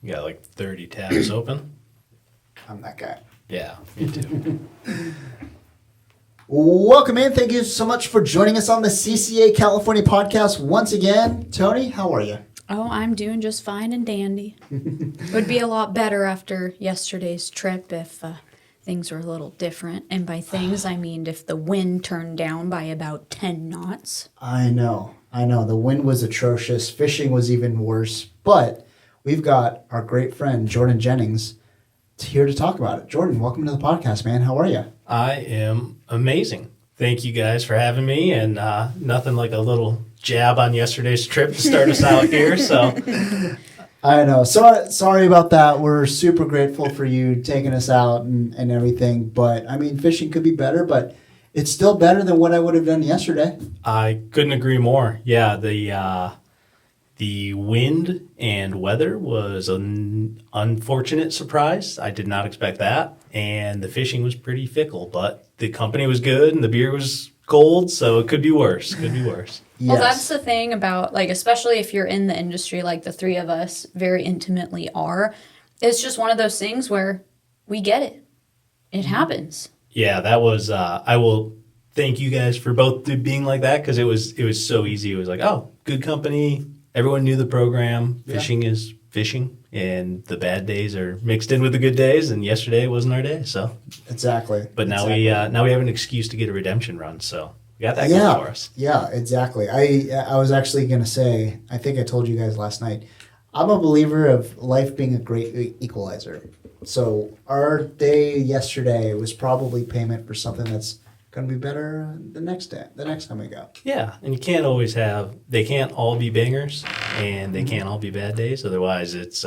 You got like 30 tabs open? I'm that guy. Yeah, me too. Welcome in. Thank you so much for joining us on the CCA California podcast once again. Tony, how are you? Oh, I'm doing just fine and dandy. Would be a lot better after yesterday's trip if things were a little different. And by things, I mean if the wind turned down by about 10 knots. I know. The wind was atrocious. Fishing was even worse. But we've got our great friend, Jordan Jennings, here to talk about it. Jordan, welcome to the podcast, man. How are you? I am amazing. Thank you guys for having me, and nothing like a little jab on yesterday's trip to start us out here. So I know. Sorry about that. We're super grateful for you taking us out and everything. But, I mean, fishing could be better, but it's still better than what I would have done yesterday. I couldn't agree more. Yeah, the wind and weather was an unfortunate surprise. I did not expect that. And the fishing was pretty fickle, but the company was good and the beer was cold, so it could be worse. Yes. Well, that's the thing about, like, especially if you're in the industry like the three of us very intimately are, it's just one of those things where we get it. It happens. Yeah, that was, I will thank you guys for both being like that, because it was so easy. It was like, oh, good company. Everyone knew the program. Fishing is fishing, and the bad days are mixed in with the good days, and yesterday wasn't our day, so. Exactly. But now we have an excuse to get a redemption run, so we got that going for us. Yeah, exactly. I was actually going to say, I think I told you guys last night, I'm a believer of life being a great equalizer. So our day yesterday was probably payment for something that's going to be better the next time we go. Yeah, and you can't always they can't all be bangers, and they can't all be bad days. Otherwise, it's,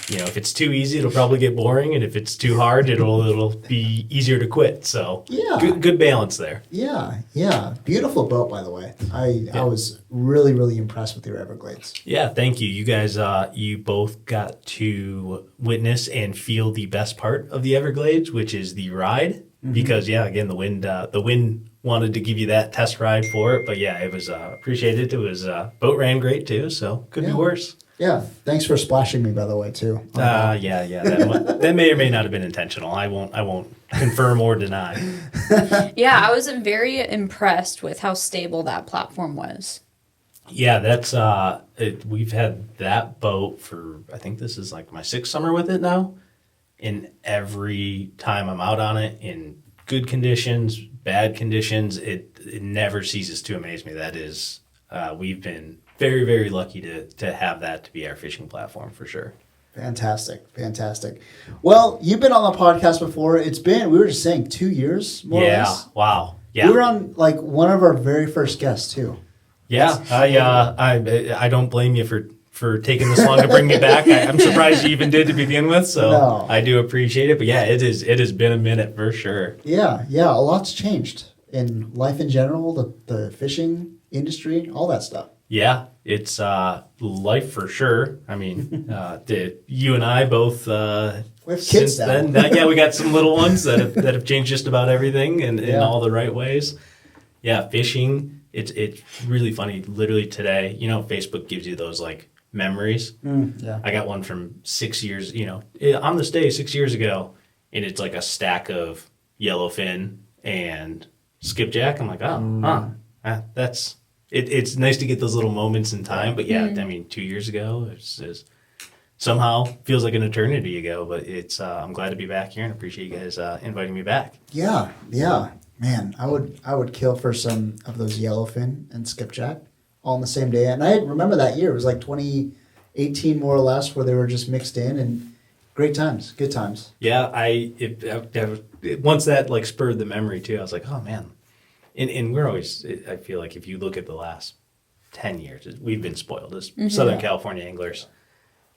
if it's too easy, it'll probably get boring, and if it's too hard, it'll be easier to quit. So Yeah. good balance there. Yeah. Beautiful boat, by the way. I was really, really impressed with your Everglades. Yeah, thank you. You guys, you both got to witness and feel the best part of the Everglades, which is the ride. Because again, the wind wanted to give you that test ride for it, but yeah, it was appreciated. It was boat ran great too, so could be worse. Yeah, thanks for splashing me, by the way, too. Yeah, that may or may not have been intentional. I won't confirm or deny. Yeah, I was very impressed with how stable that platform was. Yeah, that's we've had that boat for, I think this is like my 6th summer with it now. And every time I'm out on it, in good conditions, bad conditions, it never ceases to amaze me. That is, we've been very, very lucky to have that to be our fishing platform for sure. Fantastic. Well, you've been on the podcast before. It's been, we were just saying, 2 years, more or less. Wow. Yeah. You were on, like, one of our very first guests, too. Yeah, I don't blame you for taking this long to bring me back. I'm surprised you even did to begin with, so no. I do appreciate it. But yeah, it has been a minute for sure. Yeah, a lot's changed in life in general, the fishing industry, all that stuff. Yeah, it's life for sure. I mean, you and I both we have kids since now. then. We got some little ones that have changed just about everything in all the right ways. Yeah, fishing. It's really funny. Literally today, Facebook gives you those like memories. I got one from 6 years, on this day 6 years ago, and it's like a stack of yellowfin and skipjack. I'm like, that's it's nice to get those little moments in time. But yeah, I mean, 2 years ago, it's somehow feels like an eternity ago. But it's I'm glad to be back here and appreciate you guys inviting me back. Yeah, man, I would kill for some of those yellowfin and skipjack all on the same day. And I remember that year. It was like 2018, more or less, where they were just mixed in, and great times, good times. Yeah, once that like spurred the memory too. I was like, oh man, and we're always. I feel like if you look at the last 10 years, we've been spoiled as Southern California anglers.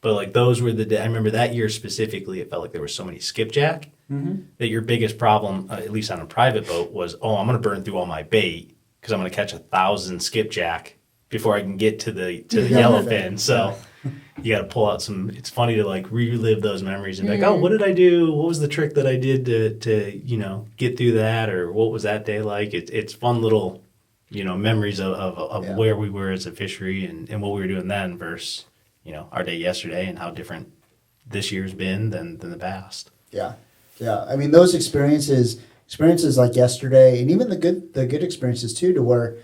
But like those were I remember that year specifically. It felt like there were so many skipjack that your biggest problem, at least on a private boat, was I'm going to burn through all my bait because I'm going to catch 1,000 skipjack before I can get to the yellowfin. So you got to pull out some. It's funny to like relive those memories and be like, oh, what did I do? What was the trick that I did to get through that, or what was that day like? It's fun little memories of where we were as a fishery and what we were doing then versus our day yesterday and how different this year's been than the past. Yeah, yeah. I mean, those experiences like yesterday, and even the good experiences too, to where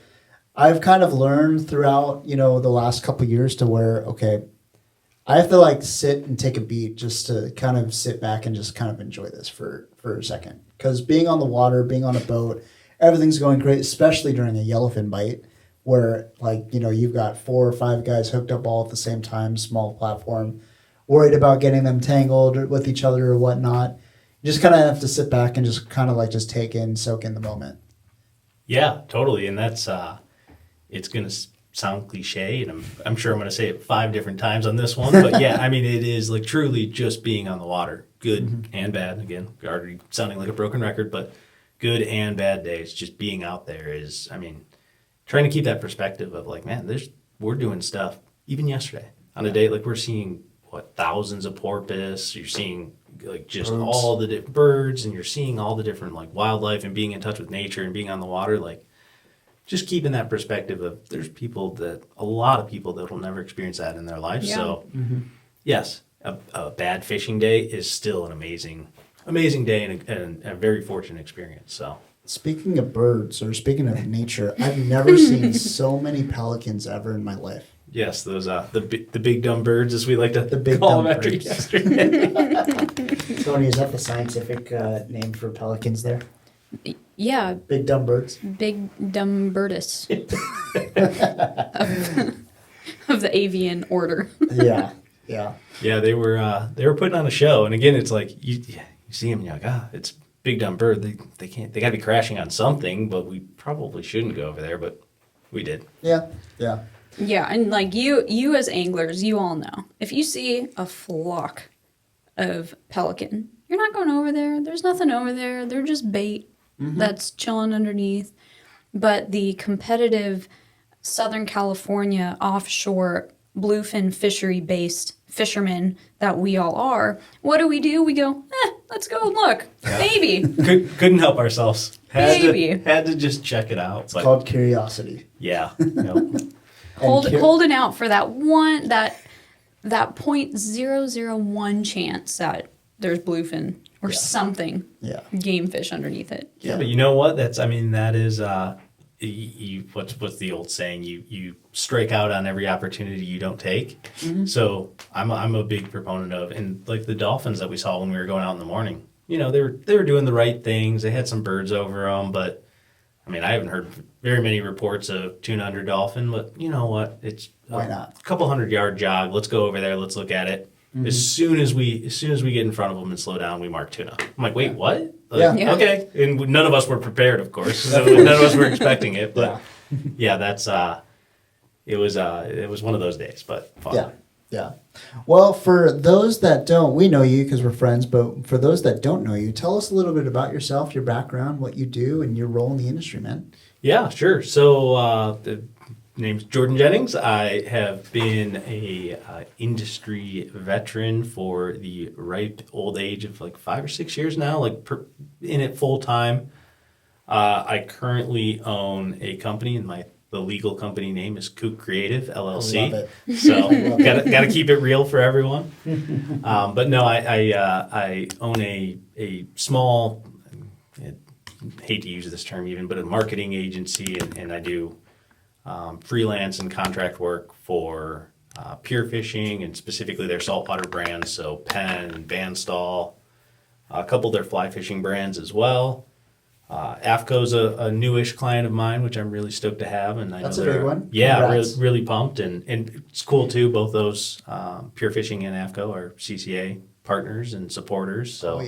I've kind of learned throughout, the last couple of years to where, okay, I have to like sit and take a beat just to kind of sit back and just kind of enjoy this for a second. Because being on the water, being on a boat, everything's going great, especially during a yellowfin bite where like, you've got 4 or 5 guys hooked up all at the same time, small platform, worried about getting them tangled with each other or whatnot. You just kind of have to sit back and just kind of like just soak in the moment. Yeah, totally. And that's, it's going to sound cliche, and I'm sure I'm going to say it 5 different times on this one. But yeah, I mean, it is like truly just being on the water, good and bad. Again, already sounding like a broken record, but good and bad days, just being out there is, I mean, trying to keep that perspective of like, man, we're doing stuff even yesterday on a day, like we're seeing thousands of porpoise, you're seeing like just birds. All the birds, and you're seeing all the different like wildlife and being in touch with nature and being on the water, like just keeping that perspective of there's a lot of people that will never experience that in their life. Yeah. So yes, a bad fishing day is still an amazing day and a very fortunate experience. So speaking of birds, or speaking of nature, I've never seen so many pelicans ever in my life. Yes, those the big dumb birds, as we like to call them after yesterday. Tony, is that the scientific name for pelicans there? Yeah. Big dumb birds. Big dumb birdus of the avian order. Yeah. Yeah, they were putting on a show, and again, it's like you see them, and you're like, it's big dumb bird. They got to be crashing on something, but we probably shouldn't go over there, but we did. Yeah. Yeah, and like you as anglers, you all know, if you see a flock of pelican, you're not going over there. There's nothing over there. They're just bait that's chilling underneath. But the competitive Southern California offshore bluefin fishery-based fishermen that we all are, what do? We go, let's go look. Yeah. Maybe. Couldn't help ourselves. Had Maybe. Had to just check it out. It's called curiosity. Yeah. Yep. Holding out for that 0.001 chance that there's bluefin or something game fish underneath it. Yeah, but you know what? That is what's the old saying? You strike out on every opportunity you don't take. Mm-hmm. So I'm a big proponent of, and like the dolphins that we saw when we were going out in the morning. They were doing the right things. They had some birds over them, but I mean, I haven't heard very many reports of tuna under dolphin, but you know what? It's why not? A couple 100-yard jog. Let's go over there. Let's look at it. Mm-hmm. As soon as we get in front of them and slow down, we mark tuna. I'm like, wait, what? Like, yeah. Okay. And none of us were prepared, of course. So none of us were expecting it. But yeah, that's it was one of those days, but fun. Yeah. Well, for those that don't, we know you because we're friends, but for those that don't know you, tell us a little bit about yourself, your background, what you do, and your role in the industry, man. Yeah, sure. So the name's Jordan Jennings. I have been a industry veteran for the ripe old age of like 5 or 6 years now, in it full time. I currently own a company, and the legal company name is Kook Creative LLC. I love it. So gotta keep it real for everyone. But no, I own a small, I hate to use this term even, but a marketing agency, and I do freelance and contract work for Pure Fishing, and specifically their saltwater brands, so Penn, Bandstall, a couple of their fly fishing brands as well. AFCO's a newish client of mine, which I'm really stoked to have, and I That's know a big one. Yeah, really pumped, and it's cool too. Both those Pure Fishing and AFCO are CCA partners and supporters. So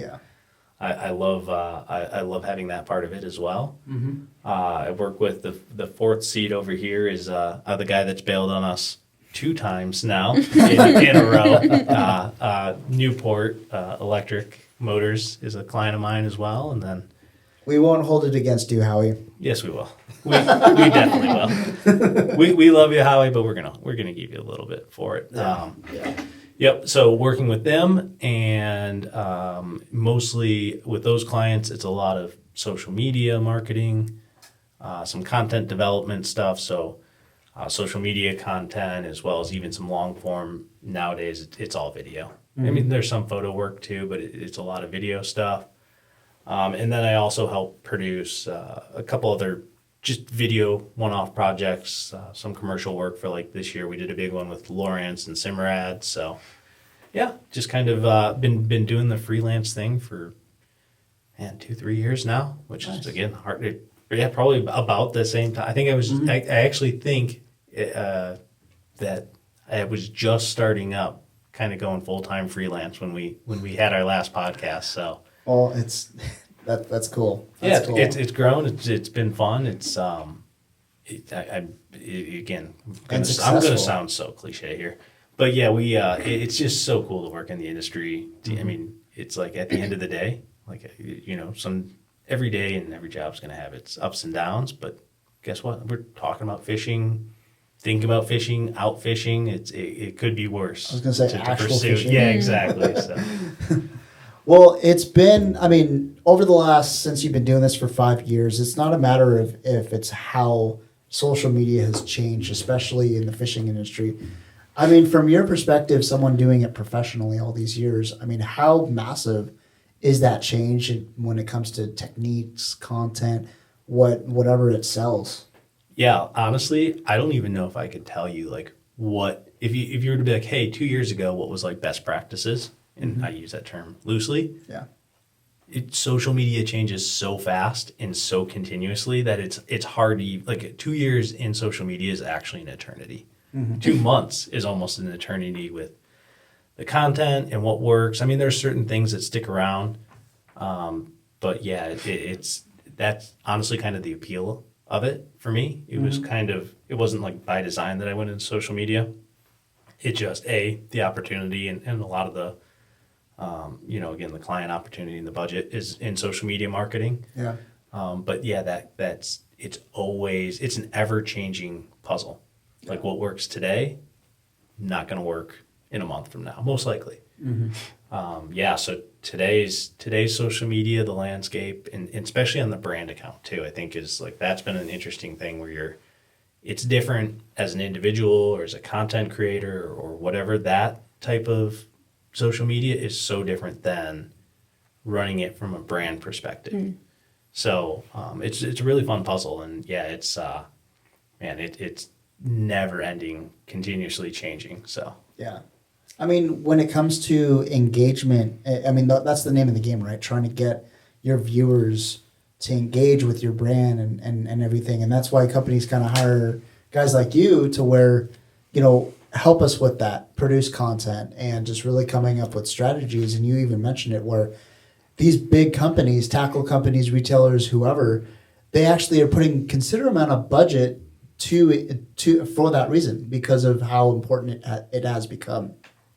I love having that part of it as well. Mm-hmm. I work with the fourth seat over here is the guy that's bailed on us 2 times now in a row. Newport Electric Motors is a client of mine as well, and then. We won't hold it against you, Howie. Yes, we will. We definitely will. We love you, Howie, but we're gonna give you a little bit for it. Yep. So working with them, and mostly with those clients, it's a lot of social media marketing, some content development stuff. So social media content, as well as even some long form. Nowadays, it's all video. I mean, there's some photo work too, but it's a lot of video stuff. And then I also help produce a couple other just video one-off projects, some commercial work for like this year. We did a big one with Lawrence and Simrad. So yeah, just kind of been doing the freelance thing for 2-3 years now, which is again hard. Yeah, probably about the same time. I think I was. I actually think that I was just starting up, kind of going full-time freelance when we had our last podcast. So. Well, that's cool. That's cool. It's grown. It's been fun. It's again, I'm gonna sound so cliche here, but yeah, it's just so cool to work in the industry. I mean, it's like at the end of the day, like every day and every job's gonna have its ups and downs, but guess what? We're talking about fishing, thinking about fishing, out fishing. It could be worse. I was gonna say actual pursue. fishing. Yeah, exactly. So. Well, it's been, I mean, over the last, since you've been doing this for 5 years, it's not a matter of if, it's how social media has changed, especially in the fishing industry. I mean, from your perspective, someone doing it professionally all these years, I mean, how massive is that change when it comes to techniques, content, whatever it sells? Yeah, honestly, I don't even know if I could tell you like what, if you were to be like, hey, 2 years ago, what was like best practices? And I use that term loosely. Yeah. Social media changes so fast and so continuously that it's hard to, like 2 years in social media is actually an eternity. 2 months is almost an eternity with the content and what works. I mean, there's certain things that stick around. But yeah, that's honestly kind of the appeal of it for me. It was it wasn't like by design that I went into social media. It just, the opportunity and a lot of the, again, the client opportunity and the budget is in social media marketing. Yeah. But yeah, it's an ever-changing puzzle. Like what works today, not going to work in a month from now, most likely. So today's social media, the landscape, and especially on the brand account too, I think is like, that's been an interesting thing where it's different as an individual or as a content creator or whatever. That type of social media is so different than running it from a brand perspective. So it's a really fun puzzle, and yeah, it's never ending, continuously changing. So yeah, I mean, when it comes to engagement, I mean that's the name of the game, right? Trying to get your viewers to engage with your brand and everything, and that's why companies kind of hire guys like you to where, help us with that, produce content, and just really coming up with strategies. And you even mentioned it where these big companies, tackle companies, retailers, whoever, they actually are putting considerable amount of budget for that reason, because of how important it has become.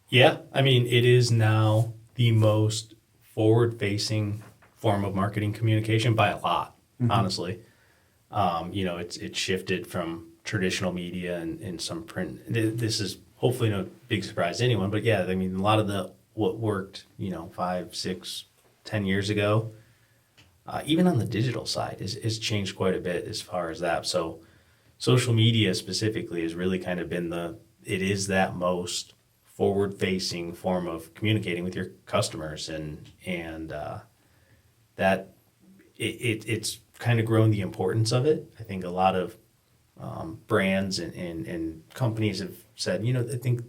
Yeah, I mean, it is now the most forward-facing form of marketing communication by a lot, honestly. It's shifted from traditional media and some print. This is hopefully no big surprise to anyone, but yeah, I mean, a lot of what worked, 5, 6, 10 years ago, even on the digital side, is changed quite a bit as far as that. So social media specifically has really kind of been it is that most forward-facing form of communicating with your customers, and that it's kind of grown the importance of it. I think a lot of brands and companies have said, I think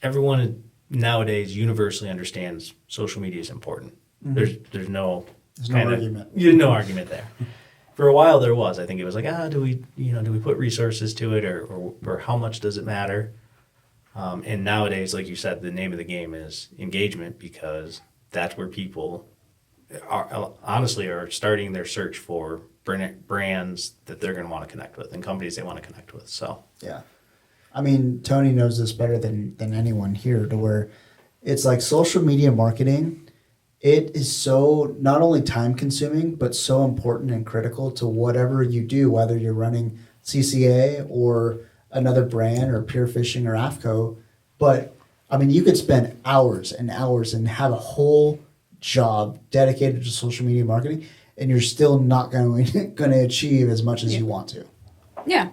everyone nowadays universally understands social media is important. There's no argument. No argument there. For a while there was. I think it was like, do we put resources to it, or how much does it matter? And nowadays, like you said, the name of the game is engagement, because that's where people are starting their search for brands that they're going to want to connect with and companies they want to connect with. So yeah, I mean, Tony knows this better than anyone here, to where it's like social media marketing, it is so not only time consuming, but so important and critical to whatever you do, whether you're running CCA or another brand or Pure Fishing or AFCO. But I mean, you could spend hours and hours and have a whole job dedicated to social media marketing, and you're still not going to achieve as much as you want to. Yeah.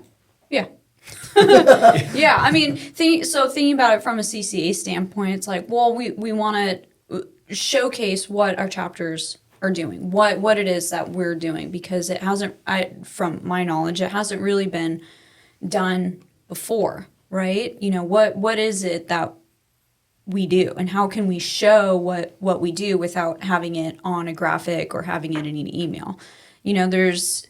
Yeah, I mean, thinking about it from a CCA standpoint, it's like, well, we want to showcase what our chapters are doing, what it is that we're doing, because it hasn't, from my knowledge, it hasn't really been done before, right? You know, what is it that we do, and how can we show what we do without having it on a graphic or having it in an email? You know, there's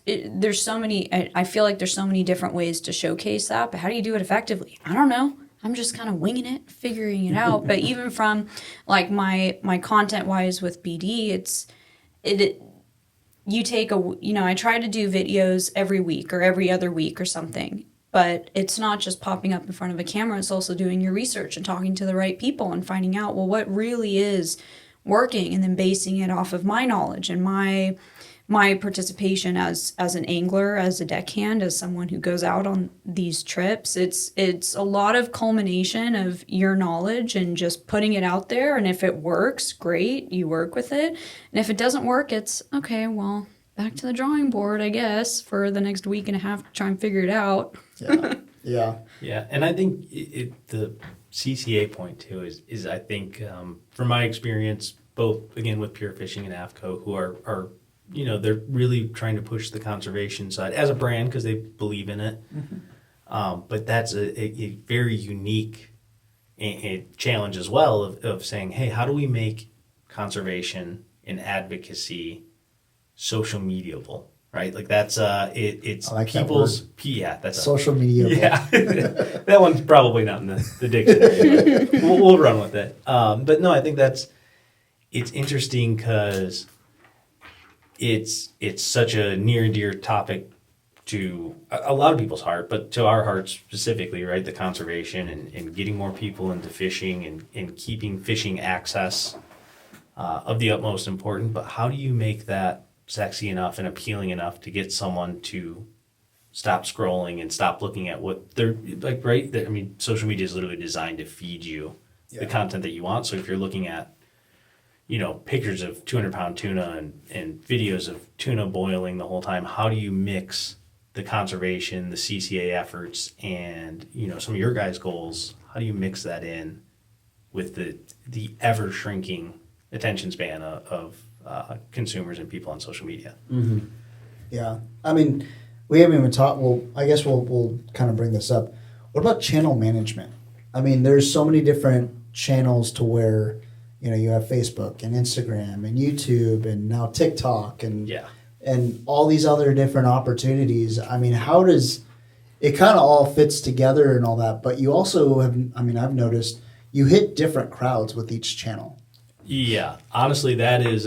so many, I feel like there's so many different ways to showcase that, but how do you do it effectively? I don't know. I'm just kind of winging it, figuring it out. But even from like my content wise with BD, you take I try to do videos every week or every other week or something. But it's not just popping up in front of a camera. It's also doing your research and talking to the right people and finding out, well, what really is working, and then basing it off of my knowledge and my participation as an angler, as a deckhand, as someone who goes out on these trips. It's a lot of culmination of your knowledge and just putting it out there. And if it works, great, you work with it. And if it doesn't work, it's okay, well, back to the drawing board, I guess, for the next week and a half to try and figure it out. Yeah. Yeah, and I think the CCA point too is I think from my experience, both again with Pure Fishing and AFCO, who are they're really trying to push the conservation side as a brand because they believe in it. Mm-hmm. But that's a very unique challenge as well of saying, hey, how do we make conservation and advocacy social mediable? Right, like that's it's like people's that's social media. Yeah, that one's probably not in the dictionary. But we'll run with it. But no, I think it's interesting because it's such a near and dear topic to a lot of people's heart, but to our hearts specifically, right? The conservation and getting more people into fishing and keeping fishing access of the utmost important. But how do you make that sexy enough and appealing enough to get someone to stop scrolling and stop looking at what they're like, right? I mean, social media is literally designed to feed you the content that you want. So if you're looking at, pictures of 200-pound tuna and videos of tuna boiling the whole time, how do you mix the conservation, the CCA efforts, and, some of your guys' goals? How do you mix that in with the ever shrinking attention span of consumers and people on social media? Mm-hmm. Yeah. I mean, we haven't even talked, well, I guess we'll kind of bring this up. What about channel management? I mean, there's so many different channels to where, you have Facebook and Instagram and YouTube and now TikTok and all these other different opportunities. I mean, how does it kind of all fits together and all that? But you also have, I've noticed you hit different crowds with each channel. Yeah, honestly, that is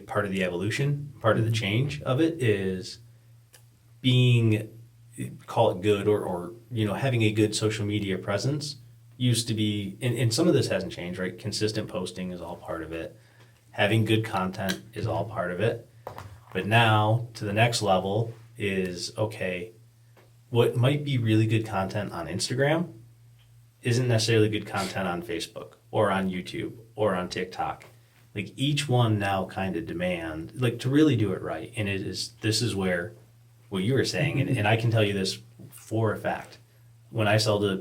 part of the evolution, part of the change of it is being, call it good or having a good social media presence used to be, and some of this hasn't changed, right? Consistent posting is all part of it. Having good content is all part of it. But now to the next level is, okay, what might be really good content on Instagram isn't necessarily good content on Facebook or on YouTube or on TikTok. Like each one now kind of demand, like to really do it right. And this is where what you were saying, and I can tell you this for a fact. When I sell or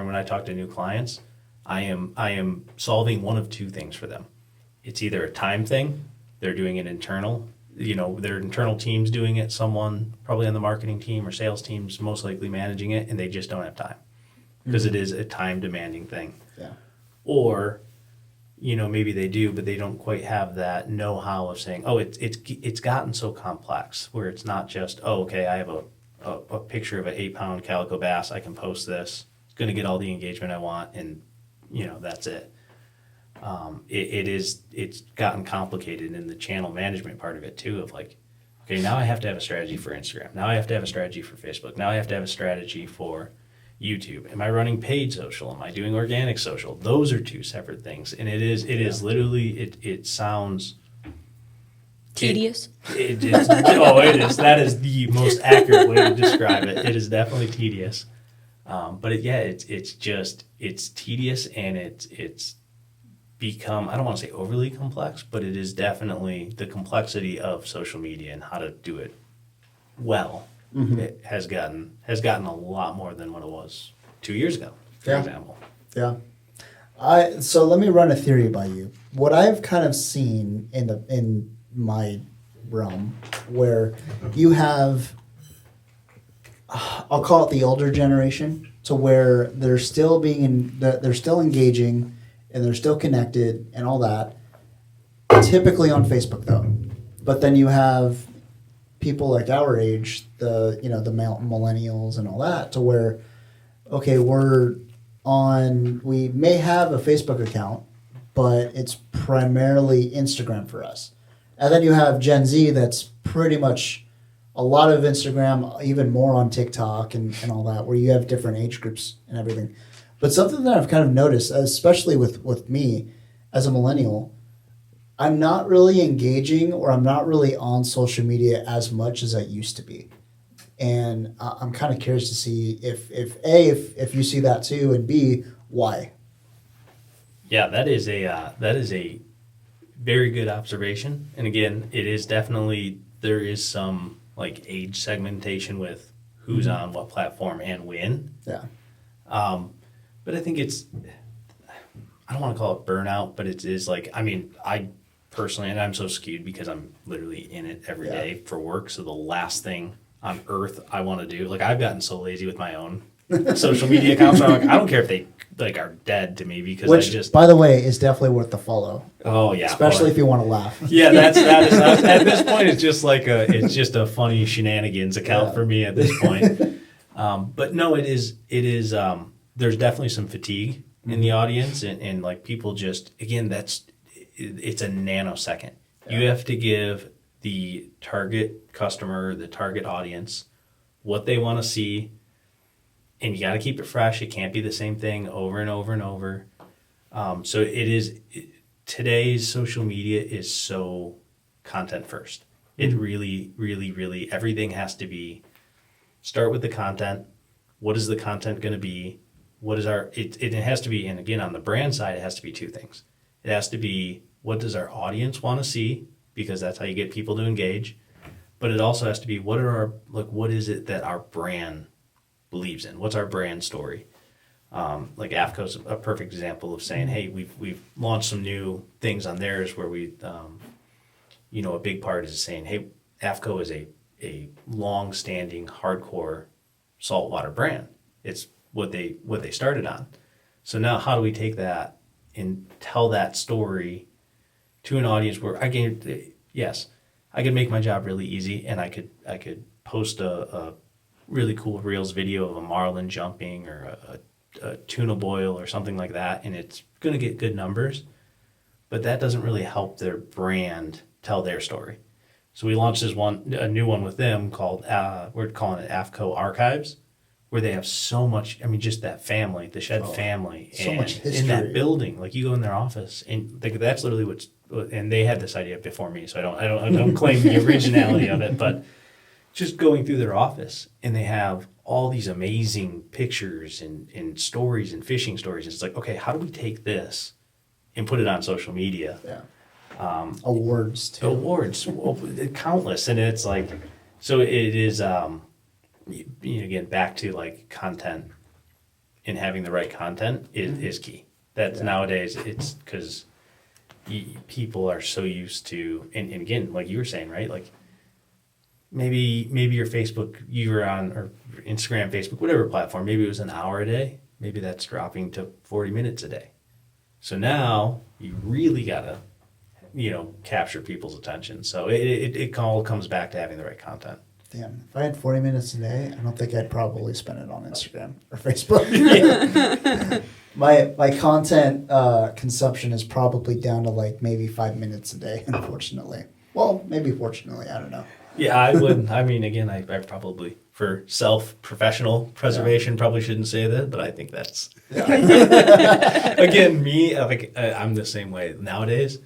when I talk to new clients, I am solving one of two things for them. It's either a time thing, they're doing it internal, their internal team's doing it, someone probably on the marketing team or sales team's most likely managing it, and they just don't have time because it is a time demanding thing. Yeah. Or, maybe they do, but they don't quite have that know-how of saying, oh, it's gotten so complex where it's not just, oh, okay, I have a picture of an 8-pound calico bass, I can post this, it's going to get all the engagement I want, and that's it. It's gotten complicated in the channel management part of it too, of like, okay, now I have to have a strategy for Instagram, now I have to have a strategy for Facebook, now I have to have a strategy for YouTube. Am I running paid social? Am I doing organic social? Those are two separate things, and it is literally it sounds Tedious. It is. It is. That is the most accurate way to describe it. It is definitely tedious, but it's tedious, and it's become, I don't want to say overly complex, but it is definitely the complexity of social media and how to do it well it has gotten a lot more than what it was 2 years ago, for Yeah. example. Yeah. So let me run a theory by you. What I've kind of seen in my realm, where you have, I'll call it the older generation, to where they're still they're still engaging and they're still connected and all that. Typically on Facebook though, but then you have people like our age, the millennials and all that, to where, okay, we may have a Facebook account, but it's primarily Instagram for us. And then you have Gen Z that's pretty much a lot of Instagram, even more on TikTok and all that, where you have different age groups and everything. But something that I've kind of noticed, especially with me as a millennial, I'm not really engaging, or I'm not really on social media as much as I used to be. And I'm kind of curious to see if you see that too, and B, why. Yeah, that is a very good observation. And again, it is definitely, there is some like age segmentation with who's on what platform and when. Yeah. But I think I don't want to call it burnout, but it is like, I mean, I personally, and I'm so skewed because I'm literally in it every day for work. So the last thing on earth I want to do, like I've gotten so lazy with my own social media accounts. I'm like, I don't care if they like are dead to me, because Which, by the way, is definitely worth the follow. Oh yeah, especially if you want to laugh. Yeah, that is at this point it's just like it's just a funny shenanigans account for me at this point. But no, it is there's definitely some fatigue in the audience, and like people just, again, it's a nanosecond. Yeah. You have to give the target customer, the target audience, what they want to see, and you got to keep it fresh. It can't be the same thing over and over and over. So today's social media is so content first. It really, really, really, everything has to start with the content. What is the content going to be? What is it has to be, and again, on the brand side, it has to be two things. It has to be, what does our audience want to see? Because that's how you get people to engage. But it also has to be, what is it that our brand believes in? What's our brand story? Like AFCO's a perfect example of saying, hey, we've launched some new things on theirs where a big part is saying, hey, AFCO is a long-standing, hardcore saltwater brand. It's what they started on. So now how do we take that and tell that story to an audience where I could make my job really easy, and I could post a really cool Reels video of a marlin jumping or a tuna boil or something like that, and it's going to get good numbers, but that doesn't really help their brand tell their story. So we launched a new one with them called, we're calling it AFCO Archives, where they have so much, I mean, just that family, the Shed family, so and much history in that building. Like you go in their office, and that's literally and they had this idea before me, so I don't claim the originality of it, but just going through their office, and they have all these amazing pictures and stories and fishing stories. It's like, okay, how do we take this and put it on social media? Yeah. Awards too. Awards, countless, and it's like, so it is. Again, back to like content, and having the right content is key. That's nowadays, it's because people are so used to, and again, like you were saying, right? Like maybe your Facebook, you were on, or Instagram, Facebook, whatever platform, maybe it was an hour a day. Maybe that's dropping to 40 minutes a day. So now you really gotta, capture people's attention. So it all comes back to having the right content. Damn, if I had 40 minutes a day, I don't think I'd probably spend it on Instagram or Facebook. My content consumption is probably down to like maybe 5 minutes a day, unfortunately. Well, maybe fortunately, I don't know. Yeah, I wouldn't. I mean, again, I probably, for professional preservation, probably shouldn't say that, but I think that's, again, me, I'm the same way. Nowadays,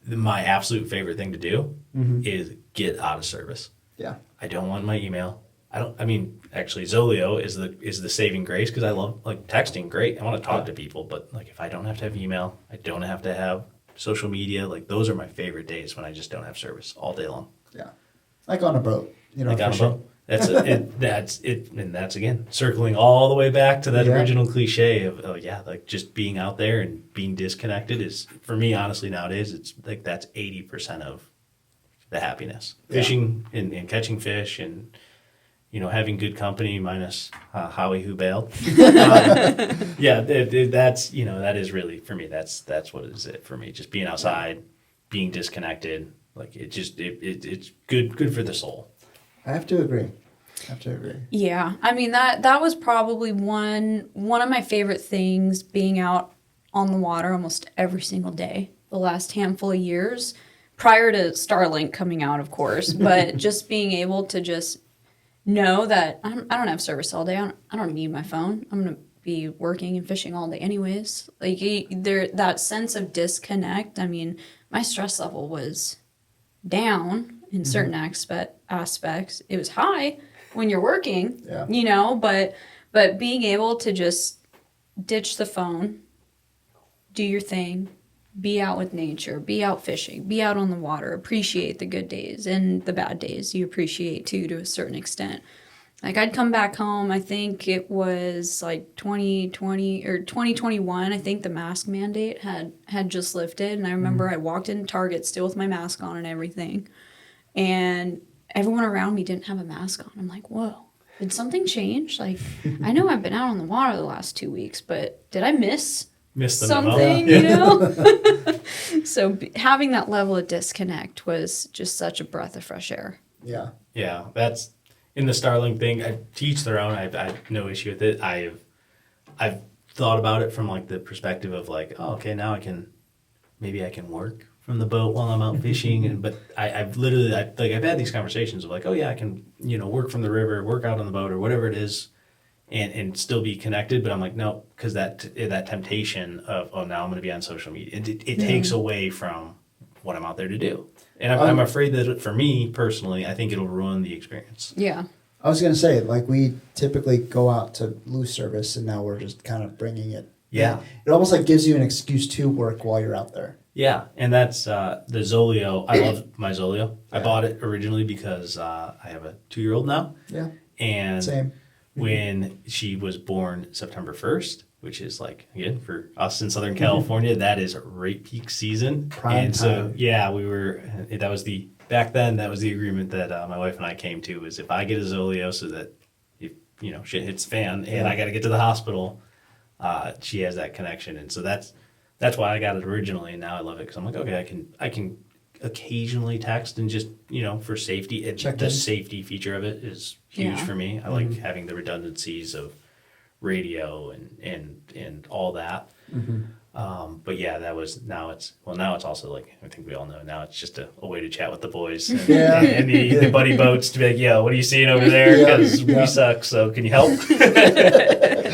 my absolute favorite thing to do is get out of service. Yeah. I don't want my email. Actually, Zolio is the saving grace, because I love like texting. Great. I want to talk to people, but like if I don't have to have email, I don't have to have social media. Like those are my favorite days, when I just don't have service all day long. Yeah. Like on a boat, like on a boat. That's it, and that's again circling all the way back to that Yeah. original cliche of like just being out there and being disconnected is, for me, honestly, nowadays it's like that's 80% of the happiness. Yeah. Fishing and catching fish and having good company minus Howie who bailed. Yeah, that's that is really for me. That's what is it for me. Just being outside, being disconnected. Like it's good for the soul. I have to agree. Yeah, I mean that was probably one of my favorite things, being out on the water almost every single day the last handful of years, prior to Starlink coming out, of course. But just being able to just know that I don't have service all day. I don't need my phone. I'm gonna be working and fishing all day anyways. Like that sense of disconnect. I mean, my stress level was down in certain aspects. It was high when you're working, but being able to just ditch the phone, do your thing, be out with nature, be out fishing, be out on the water, appreciate the good days and the bad days you appreciate too, to a certain extent. Like I'd come back home, I think it was like 2020 or 2021, I think the mask mandate had just lifted. And I remember I walked into Target still with my mask on and everything. And everyone around me didn't have a mask on. I'm like, whoa, did something change? Like, I know I've been out on the water the last 2 weeks, but did I miss the something, memo. So having that level of disconnect was just such a breath of fresh air. Yeah. Yeah, that's in the Starlink thing. I teach their own. I have no issue with it. I've thought about it from like the perspective of like, oh, okay, now maybe I can work from the boat while I'm out fishing. But I've had these conversations of like, oh yeah, I can work from the river, work out on the boat or whatever it is, and still be connected. But I'm like, no, because that temptation of, oh, now I'm going to be on social media, it takes away from what I'm out there to do. And I'm afraid that for me personally, I think it'll ruin the experience. Yeah. I was going to say, like, we typically go out to lose service, and now we're just kind of bringing it. Yeah. It almost like gives you an excuse to work while you're out there. Yeah, and that's the Zoleo. I love my Zoleo. Yeah. I bought it originally because I have a 2-year-old now. Yeah. And Same. when she was born September 1st, which is like, again, for us in Southern California, that is right peak season. Prime and so, time. yeah, back then, that was the agreement that my wife and I came to, is if I get a Zoleo so that if, shit hits the fan and I got to get to the hospital, she has that connection. And so that's why I got it originally. And now I love it because I'm like, okay, I can occasionally text and just, for safety. Check The in. safety feature of it is huge Yeah. for me. I like having the redundancies of radio and all that. But yeah, now it's also like, I think we all know now it's just a way to chat with the boys and, Yeah. and the buddy boats to be like, yo, what are you seeing over there? Yeah. Because Yeah. we suck, so can you help?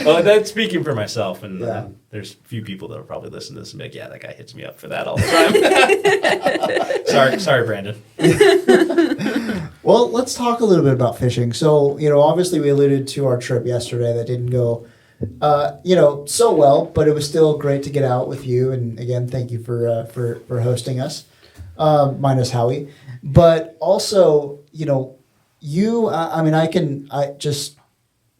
Oh, that's speaking for myself, and Yeah. there's a few people that will probably listen to this and be like, yeah, that guy hits me up for that all the time. sorry, Brandon. Well, let's talk a little bit about fishing. So, obviously we alluded to our trip yesterday that didn't go, so well, but it was still great to get out with you. And again, thank you for hosting us, minus Howie. But also, I just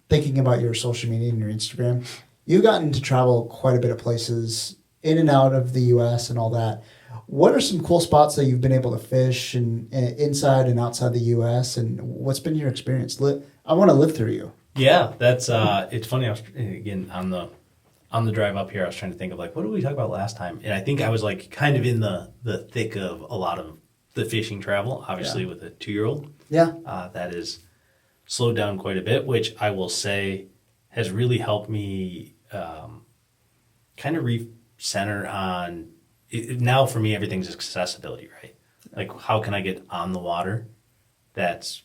thinking about your social media and your Instagram, you've gotten to travel quite a bit of places in and out of the U.S. and all that. What are some cool spots that you've been able to fish and inside and outside the U.S. and what's been your experience? I want to live through you. Yeah, that's it's funny. I was again on the drive up here. I was trying to think of like, what did we talk about last time? And I think I was like kind of in the thick of a lot of the fishing travel. Obviously, with a 2-year-old, Yeah. that is slowed down quite a bit, which I will say has really helped me kind of recenter on. Now for me, everything's accessibility, right? Like, how can I get on the water that's,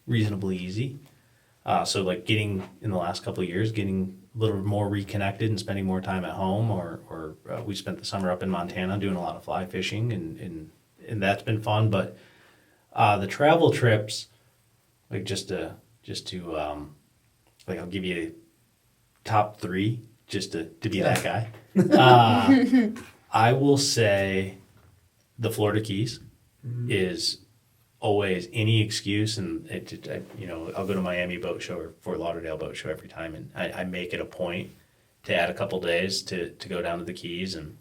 reasonably easy? So like getting in the last couple of years, getting a little more reconnected and spending more time at home, or we spent the summer up in Montana doing a lot of fly fishing and that's been fun. But the travel trips, like just to like, I'll give you top 3 just to be that guy. I will say the Florida Keys is always any excuse, and I'll go to Miami Boat Show or Fort Lauderdale Boat Show every time, and I make it a point to add a couple days to go down to the Keys, and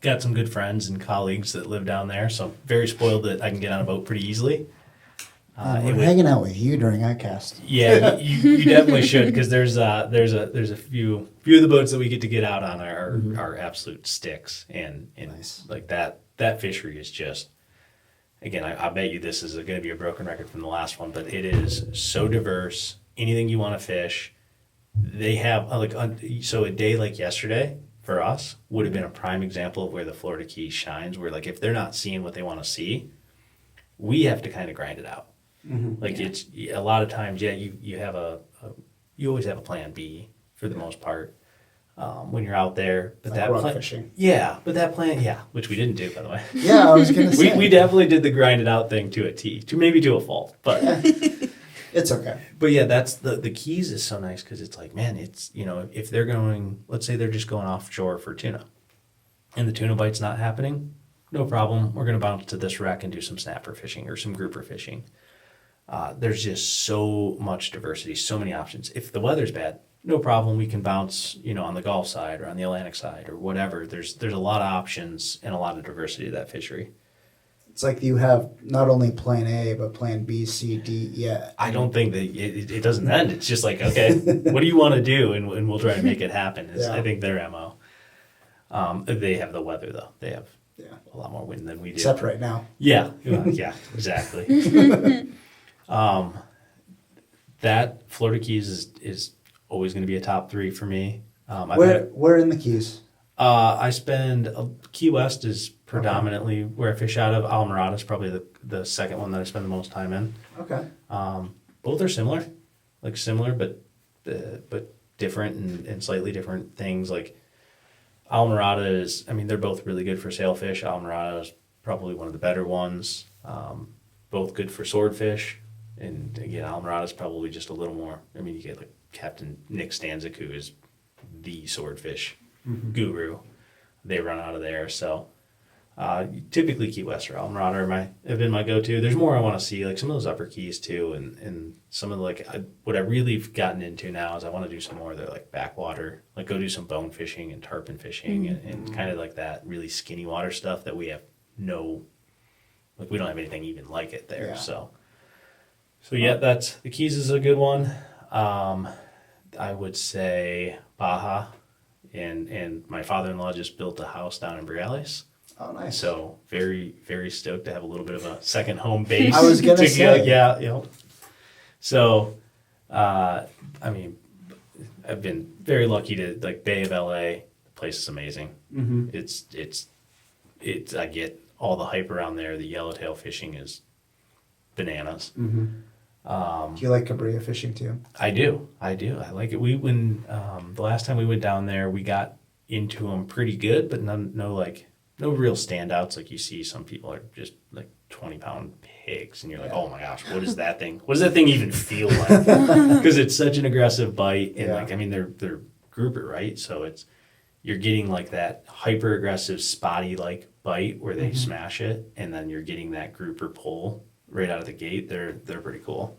got some good friends and colleagues that live down there, so I'm very spoiled that I can get on a boat pretty easily. We're hanging out with you during ICAST. Yeah, you definitely should, because there's a few of the boats that we get out on are absolute sticks, and Nice. like that fishery is just, again, I bet you this is going to be a broken record from the last one, but it is so diverse. Anything you want to fish, they have so a day like yesterday for us would have been a prime example of where the Florida Keys shines, where like if they're not seeing what they want to see, we have to kind of grind it out. Like it's a lot of times, you have you always have a plan B for the most part when you're out there. But Like that rock plan, fishing. but that plan, which we didn't do, by the way. Yeah, I was gonna say. we definitely did the grind it out thing to a T, maybe to a fault, but It's okay. but yeah, that's the Keys is so nice because it's like, man, it's if they're going, let's say they're just going offshore for tuna, and the tuna bite's not happening, no problem. We're gonna bounce to this wreck and do some snapper fishing or some grouper fishing. There's just so much diversity, so many options. If the weather's bad, no problem. We can bounce, on the Gulf side or on the Atlantic side or whatever. There's a lot of options and a lot of diversity to that fishery. It's like you have not only plan A, but plan B, C, D, yeah. I don't think that it doesn't end. It's just like, okay, what do you want to do? And we'll try to make it happen. Yeah. I think their MO. They have the weather, though. They have Yeah. a lot more wind than we do. Except right now. Yeah, exactly. That Florida Keys is always going to be a top 3 for me. Where in the Keys? I spend Key West is predominantly where I fish out of. Alamorada is probably the second one that I spend the most time in. Okay. Both are similar, but different and slightly different things. Like Alamorada is, they're both really good for sailfish. Alamorada is probably one of the better ones. Both good for swordfish. And again, Alamorada is probably just a little more. You get like Captain Nick Stanzik, who is the swordfish guru. They run out of there. So typically Key West or Alamorada have been my go-to. There's more I want to see, like some of those upper keys too, and some of the what I really have gotten into now is I want to do some more of the like backwater, like go do some bone fishing and tarpon fishing and kind of like that really skinny water stuff that we have we don't have anything even like it there. Yeah. So yeah, that's the Keys is a good one. I would say Baja, and my father-in-law just built a house down in Briales. Oh, nice. So very, very stoked to have a little bit of a second home base. I was gonna say. Yeah. So, I've been very lucky to like Bay of LA. The place is amazing. Mm-hmm. It's I get all the hype around there. The yellowtail fishing is bananas. Mm-hmm. Do you like Cabria fishing too? I do. I like it. When the last time we went down there, we got into them pretty good, but no real standouts. Like you see some people are just like 20-pound pigs, and you're like, oh my gosh, what is that thing? What does that thing even feel like? Because it's such an aggressive bite, and they're grouper, right? So you're getting like that hyper aggressive spotty like bite where they smash it, and then you're getting that grouper pull right out of the gate. They're pretty cool.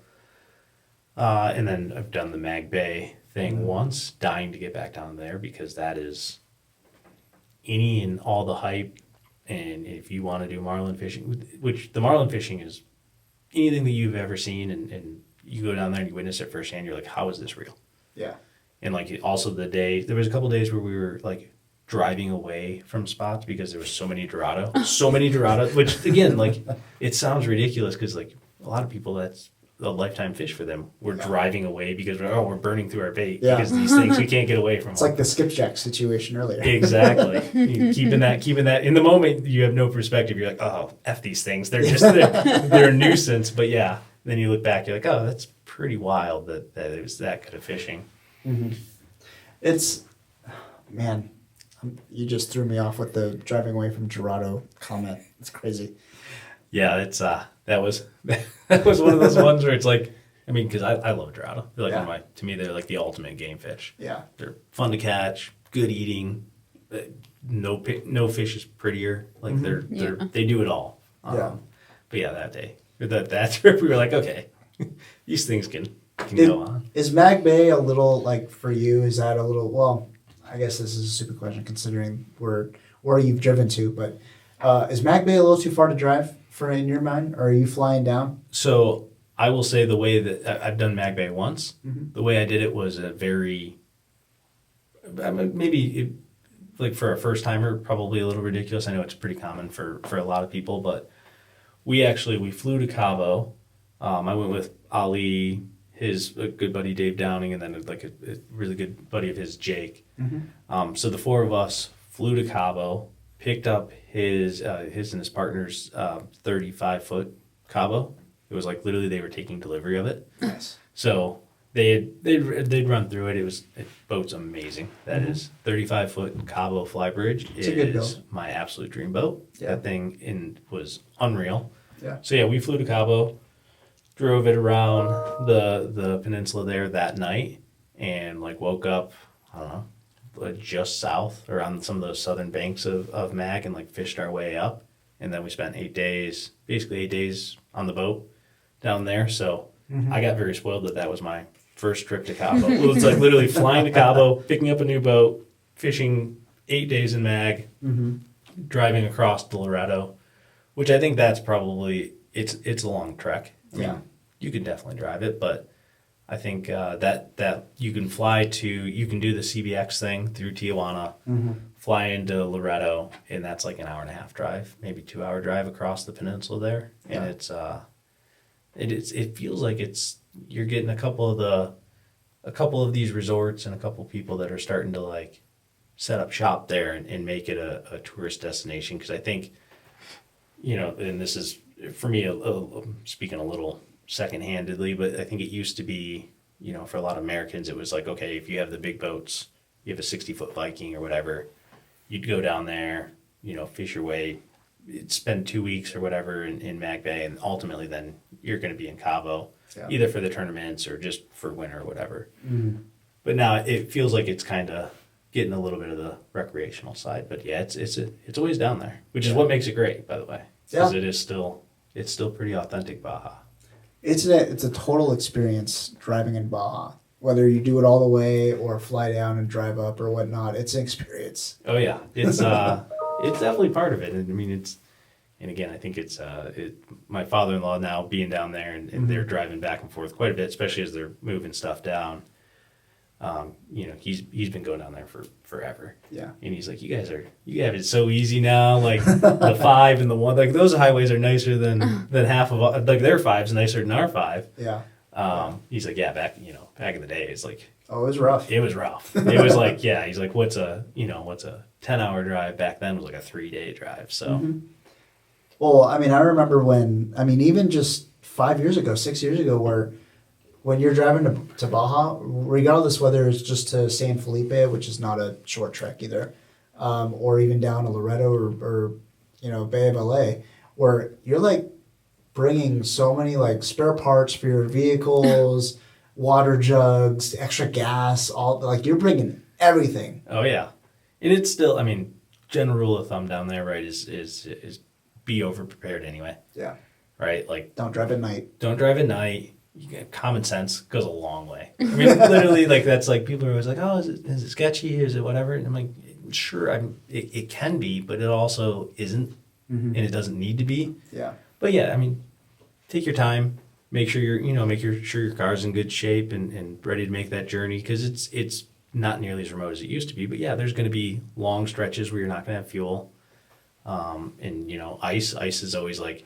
And then I've done the Mag Bay thing once, dying to get back down there because that is any and all the hype. And if you want to do marlin fishing, which the marlin fishing is anything that you've ever seen, and you go down there and you witness it firsthand, you're like, how is this real? Yeah. And like also there was a couple days where we were like driving away from spots because there was so many Dorado, which again, like it sounds ridiculous because like a lot of people that's a lifetime fish for them. We're driving away because we're burning through our bait because these things we can't get away from. It's like the skipjack situation earlier. Exactly. keeping that in the moment, you have no perspective. You're like, oh, F these things. They're a nuisance. But yeah, then you look back, you're like, oh, that's pretty wild that it was that good of fishing. Mm-hmm. It's, man, you just threw me off with the driving away from Dorado comment. It's crazy. Yeah, it's that was one of those ones where it's like, because I love Dorado. They're like to me they're like the ultimate game fish. Yeah, they're fun to catch, good eating. No fish is prettier. Like they do it all. But yeah, that day that trip, we were like, okay, these things can go on. Is Mag Bay a little, like, for you, is that a little, well, I guess this is a stupid question considering where you've driven to, but is Mag Bay a little too far to drive for in your mind, or are you flying down? So I will say the way that I've done Mag Bay once, the way I did it was a very, like for a first timer, probably a little ridiculous. I know it's pretty common for a lot of people, but we flew to Cabo. I went with Ali, his good buddy Dave Downing, and then like a really good buddy of his, Jake. So the four of us flew to Cabo, picked up his and his partner's 35-foot Cabo. It was like literally they were taking delivery of it. Nice. So they'd run through it. Boat's amazing. That is 35-foot Cabo fly bridge. It's a good boat. My absolute dream boat. Yeah. That thing was unreal. Yeah. So yeah, we flew to Cabo, drove it around the peninsula there that night, and like woke up, I don't know, just south or on some of those southern banks of Mag, and like fished our way up. And then we spent 8 days, basically 8 days on the boat down there. So I got very spoiled that was my first trip to Cabo. It was like literally flying to Cabo, picking up a new boat, fishing 8 days in Mag, driving across to Loretto, which I think that's probably, it's a long trek. I mean, you can definitely drive it, but I think that you can you can do the CBX thing through Tijuana, fly into Loretto, and that's like an 1.5-hour drive, maybe 2-hour drive across the peninsula there. And it feels like you're getting a couple of these resorts and a couple of people that are starting to like set up shop there and make it a tourist destination. Because I think, and this is for me, speaking a little second-handedly, but I think it used to be, for a lot of Americans, it was like, okay, if you have the big boats, you have a 60-foot Viking or whatever, you'd go down there, fish your way, spend 2 weeks or whatever in Mag Bay, and ultimately then you're going to be in Cabo, either for the tournaments or just for winter or whatever. But now it feels like it's kind of getting a little bit of the recreational side. But yeah, it's always down there, which is what makes it great, by the way, because it's still pretty authentic Baja. It's a total experience driving in Baja. Whether you do it all the way or fly down and drive up or whatnot, it's an experience. Oh yeah, it's it's definitely part of it. And I mean, and again, I think it's my father-in-law now being down there, and they're driving back and forth quite a bit, especially as they're moving stuff down. He's been going down there for forever. Yeah. And he's like, you have it so easy now. Like the 5 and the 1, like those highways are nicer than half of, like their 5's nicer than our 5. Yeah. He's like, yeah, back in the day, it's like, oh, it was rough. It was rough. It was like, yeah, he's like, what's a 10-hour drive back then was like a 3-day drive. So, well, I mean, I remember even just 5 years ago, 6 years ago, when you're driving to Baja, regardless whether it's just to San Felipe, which is not a short trek either, or even down to Loretto or Bay of LA, where you're like bringing so many like spare parts for your vehicles, water jugs, extra gas, all like you're bringing everything. Oh yeah, and it's still, I mean, general rule of thumb down there, right, is be over prepared anyway. Yeah. Right, like don't drive at night. Don't drive at night. Common sense goes a long way. I mean, literally, like that's like people are always like, "Oh, is it sketchy? Is it whatever?" And I'm like, "Sure, it can be, but it also isn't, and it doesn't need to be." Yeah. But yeah, I mean, take your time. Make sure sure your car's in good shape and ready to make that journey, because it's not nearly as remote as it used to be. But yeah, there's going to be long stretches where you're not going to have fuel, and ice. Ice is always like.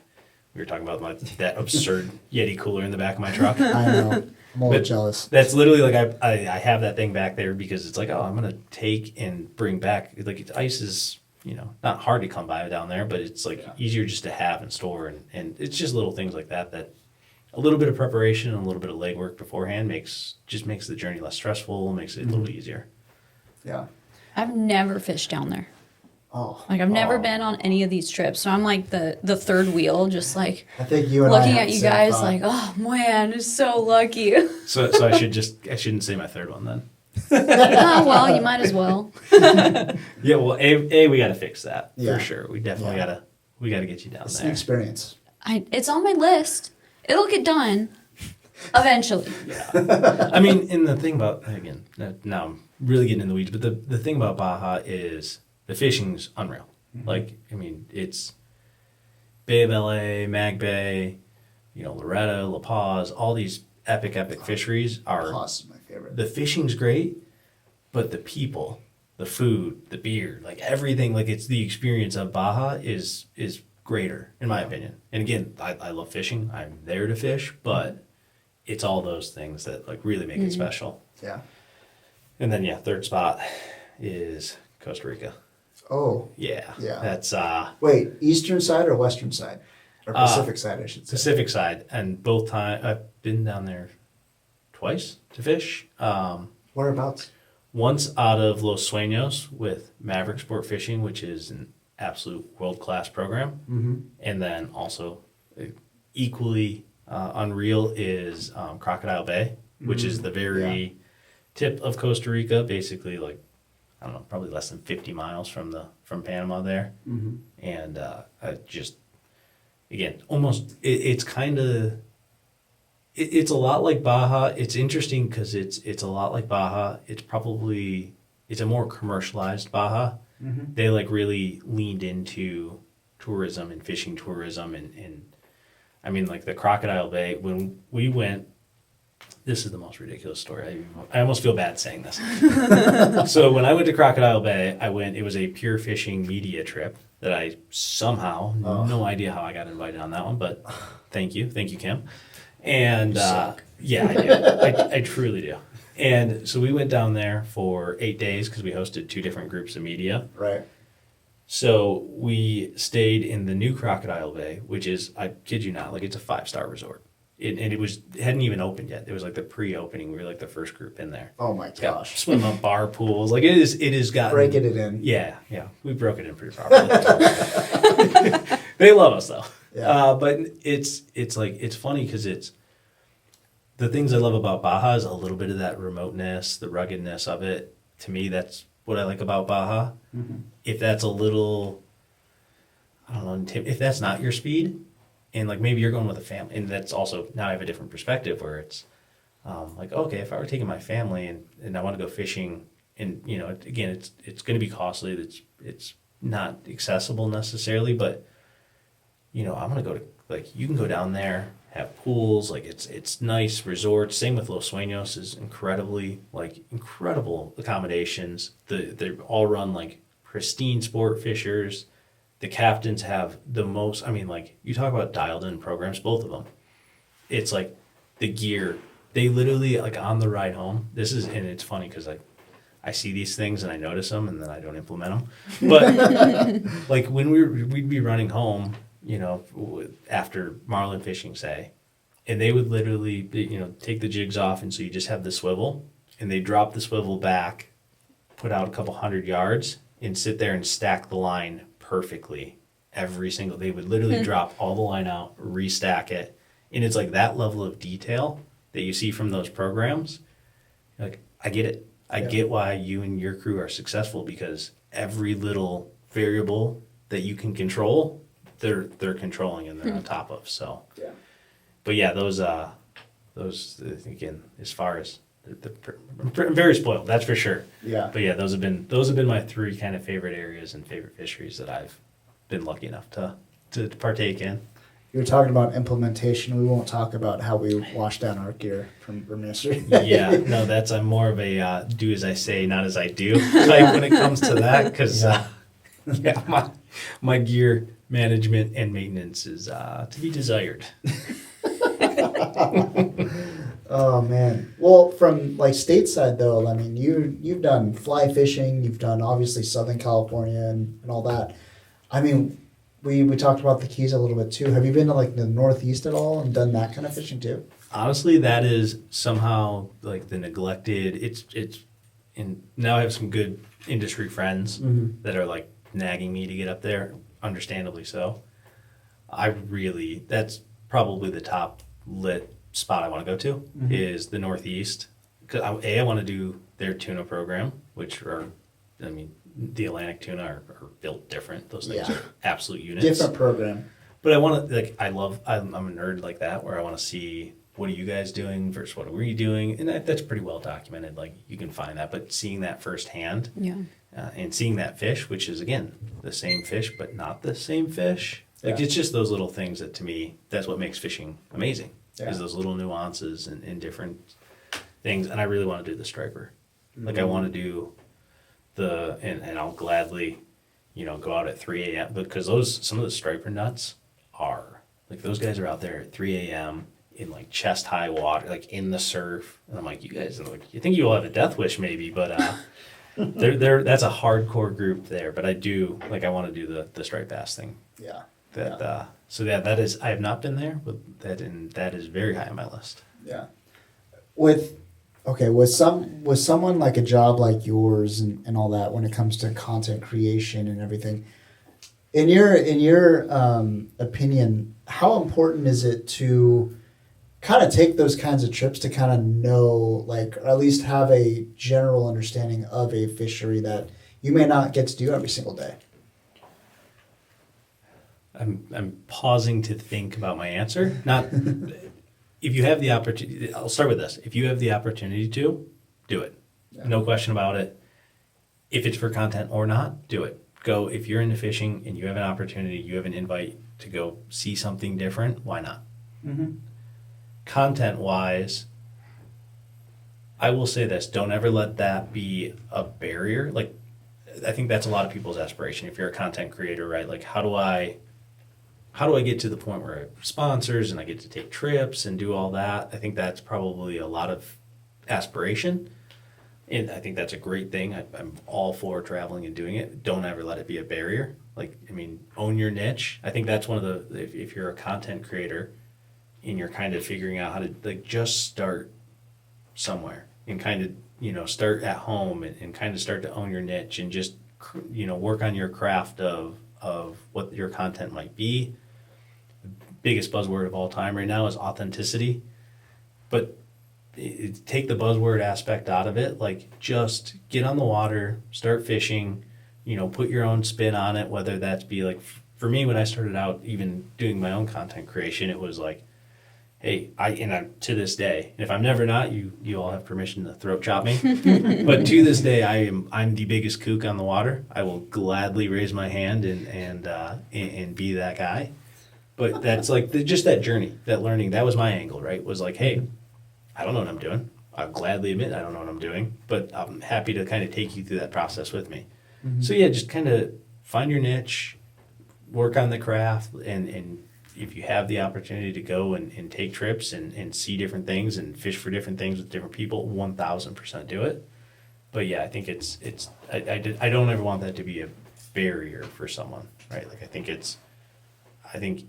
We were talking about that absurd Yeti cooler in the back of my truck. I know. I'm a little jealous. That's literally like I have that thing back there because it's like, oh, I'm going to take and bring back. Like ice is, not hard to come by down there, but it's like easier just to have and store. And it's just little things like that a little bit of preparation and a little bit of legwork beforehand makes the journey less stressful, makes it a little easier. Yeah. I've never fished down there. Oh, like I've never been on any of these trips, so I'm like the third wheel, just like I think you and looking at you guys, like, oh man, it's so lucky. So I shouldn't say my third one then. Oh well, you might as well. Yeah, well, we got to fix that for sure. We definitely we gotta get you down there. It's an experience. It's on my list. It'll get done eventually. I mean, and the thing about, again, now I'm really getting in the weeds, but the thing about Baja is the fishing's unreal. Like, I mean, it's Bay of LA, Mag Bay, Loretta, La Paz, all these epic fisheries are. Paz is my favorite. The fishing's great, but the people, the food, the beer, like everything, like it's the experience of Baja is greater, in my opinion. And again, I love fishing. I'm there to fish, but it's all those things that like really make it special. Yeah. And then third spot is Costa Rica. Oh. Yeah. Yeah. That's Wait, eastern side or western side? Or Pacific side, I should say. Pacific side. And both times I've been down there twice to fish. Whereabouts? Once out of Los Sueños with Maverick Sport Fishing, which is an absolute world-class program. Mm-hmm. And then also equally unreal is Crocodile Bay, which is the very tip of Costa Rica, basically like, I don't know, probably less than 50 miles from Panama there. Mm-hmm. And I just, again, almost, it's kind of, it's a lot like Baja. It's interesting because it's a lot like Baja. It's a more commercialized Baja. Mm-hmm. They like really leaned into tourism and fishing tourism and I mean like the Crocodile Bay when we went. This is the most ridiculous story. I almost feel bad saying this. So when I went to Crocodile Bay, it was a pure fishing media trip that I somehow, no idea how I got invited on that one, but thank you, Kim. And yeah, I do. I truly do. And so we went down there for 8 days because we hosted 2 different groups of media. Right. So we stayed in the new Crocodile Bay, which is, I kid you not, like it's a 5-star resort. It hadn't even opened yet. It was like the pre-opening. We were like the first group in there. Oh my gosh. Swim up bar pools. Like it is gotten. Breaking it in. Yeah. We broke it in pretty properly. They love us though. Yeah. But it's like, it's funny because the things I love about Baja is a little bit of that remoteness, the ruggedness of it. To me, that's what I like about Baja. Mm-hmm. If that's a little, I don't know, if that's not your speed, and like maybe you're going with a family, and that's also, now I have a different perspective where it's like, okay, if I were taking my family and I want to go fishing, and again, it's going to be costly. It's not accessible necessarily, but I want to go to, like, you can go down there, have pools, like it's nice resorts. Same with Los Sueños is incredible accommodations. They're all run like pristine sport fishers. The captains have the most, I mean, like, you talk about dialed in programs, both of them. It's like the gear, they literally, like, on the ride home, and it's funny because I see these things and I notice them and then I don't implement them. But like when we'd be running home, after marlin fishing, say, and they would literally, take the jigs off, and so you just have the swivel, and they drop the swivel back, put out a couple 100 yards, and sit there and stack the line perfectly they would literally drop all the line out, restack it, and it's like that level of detail that you see from those programs. Like, I get it. I get why you and your crew are successful, because every little variable that you can control, they're controlling and they're on top of. So Yeah. but yeah, those again, as far as I'm very spoiled, that's for sure. Yeah. But yeah, those have been my 3 kind of favorite areas and favorite fisheries that I've been lucky enough to partake in. You were talking about implementation. We won't talk about how we wash down our gear from ministry. Yeah, no, I'm more of a do as I say, not as I do type when it comes to that, because my gear management and maintenance is to be desired. Oh man. Well, from like stateside though, I mean, you've done fly fishing, you've done obviously Southern California and all that. I mean, we talked about the Keys a little bit too. Have you been to like the Northeast at all and done that kind of fishing too? Honestly, that is somehow like the neglected. It's and now I have some good industry friends that are like nagging me to get up there, understandably so. That's probably the top lit spot I want to go to is the Northeast. Because I want to do their tuna program, which the Atlantic tuna are built different. Those things are absolute units. Different program. But I want to, like, I'm a nerd like that, where I want to see what are you guys doing versus what are we doing, and that's pretty well documented. Like, you can find that, but seeing that firsthand, Yeah. and seeing that fish, which is again the same fish but not the same fish. Like, Yeah. it's just those little things that, to me, that's what makes fishing amazing. Yeah. Is those little nuances and different things. And I really want to do the striper. Like, I want to do and I'll gladly, go out at 3 a.m. because some of the striper nuts are like, those guys are out there at 3 a.m. in like chest high water, like in the surf. And I'm like, you guys, like, you think you will have a death wish maybe, but they're that's a hardcore group there. But I want to do the striped bass thing. Yeah. That is, I have not been there, but that is very high on my list. Yeah. With someone like a job like yours and all that, when it comes to content creation and everything, in your opinion, how important is it to kind of take those kinds of trips to kind of know, like, or at least have a general understanding of a fishery that you may not get to do every single day? I'm pausing to think about my answer. Not if you have the opportunity. I'll start with this. If you have the opportunity to, do it. Yeah. No question about it. If it's for content or not, do it. Go. If you're into fishing and you have an opportunity, you have an invite to go see something different, why not? Mm-hmm. Content-wise, I will say this. Don't ever let that be a barrier. Like, I think that's a lot of people's aspiration. If you're a content creator, right? Like, how do I get to the point where I have sponsors and I get to take trips and do all that? I think that's probably a lot of aspiration. And I think that's a great thing. I'm all for traveling and doing it. Don't ever let it be a barrier. Like, I mean, own your niche. I think that's one of the, if you're a content creator and you're kind of figuring out how to, like, just start somewhere and kind of, start at home and kind of start to own your niche and just, work on your craft of what your content might be. The biggest buzzword of all time right now is authenticity. But take the buzzword aspect out of it. Like, just get on the water, start fishing, put your own spin on it, whether that's be like, for me, when I started out even doing my own content creation, it was like, hey, I'm to this day, and if I'm never not, you all have permission to throat chop me. But to this day, I'm the biggest kook on the water. I will gladly raise my hand and be that guy. But that's like just that journey, that learning. That was my angle, right? Was like, hey, I don't know what I'm doing. I'll gladly admit I don't know what I'm doing, but I'm happy to kind of take you through that process with me. Mm-hmm. So yeah, just kind of find your niche, work on the craft, and if you have the opportunity to go and take trips and see different things and fish for different things with different people, 1,000% do it. But yeah, I think I don't ever want that to be a barrier for someone, right? Like, I think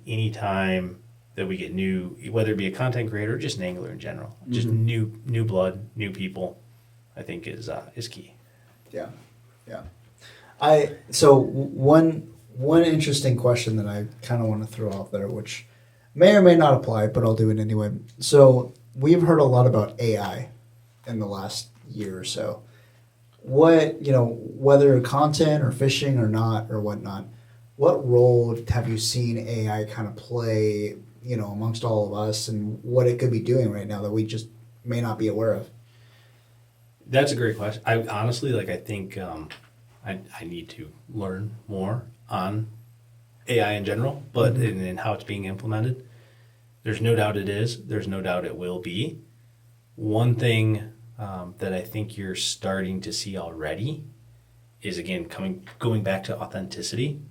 any time that we get new, whether it be a content creator or just an angler in general, just new blood, new people, I think is key. Yeah. One interesting question that I kind of want to throw out there, which may or may not apply, but I'll do it anyway. So we've heard a lot about AI in the last year or so. Whether content or fishing or not or whatnot, what role have you seen AI kind of play, amongst all of us, and what it could be doing right now that we just may not be aware of? That's a great question. I honestly, I think I need to learn more on AI in general, but in how it's being implemented. There's no doubt it is. There's no doubt it will be. One thing that I think you're starting to see already is, again, going back to authenticity,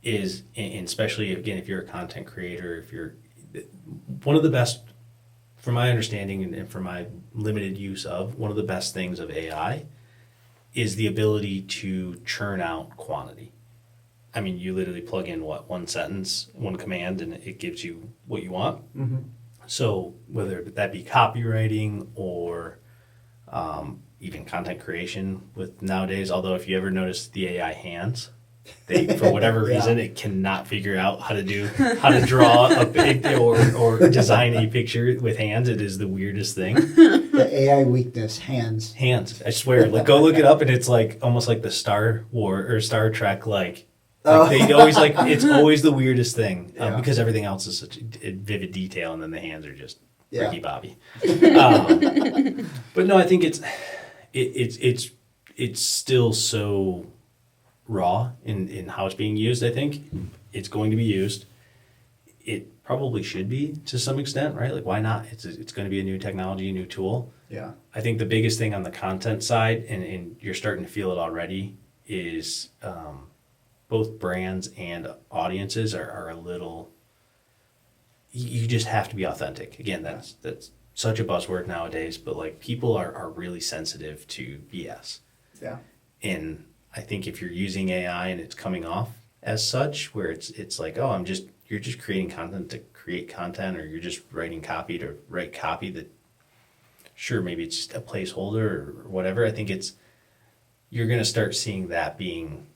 is, and especially, again, if you're a content creator, if you're one of the best, from my understanding and from my limited use of, one of the best things of AI is the ability to churn out quantity. I mean, you literally plug in one sentence, one command, and it gives you what you want. Mm-hmm. So whether that be copywriting or even content creation with nowadays, although if you ever notice the AI hands, they, for whatever reason, it cannot figure out how to draw a picture or design a picture with hands. It is the weirdest thing. The AI weakness, hands. I swear. Go look it up, and it's like almost like the Star Trek, Like they always like it's always the weirdest thing Yeah. because everything else is such a vivid detail, and then the hands are just Yeah. Ricky Bobby. But no, I think it's still so raw in how it's being used. I think it's going to be used. It probably should be to some extent, right? Like why not? It's going to be a new technology, a new tool. Yeah. I think the biggest thing on the content side, and you're starting to feel it already, is both brands and audiences are a little. You just have to be authentic. Again, that's such a buzzword nowadays, but like people are really sensitive to BS. Yeah. And I think if you're using AI and it's coming off as such, where it's like, oh, you're just creating content to create content, or you're just writing copy to write copy that, sure, maybe it's just a placeholder or whatever. I think you're going to start seeing that being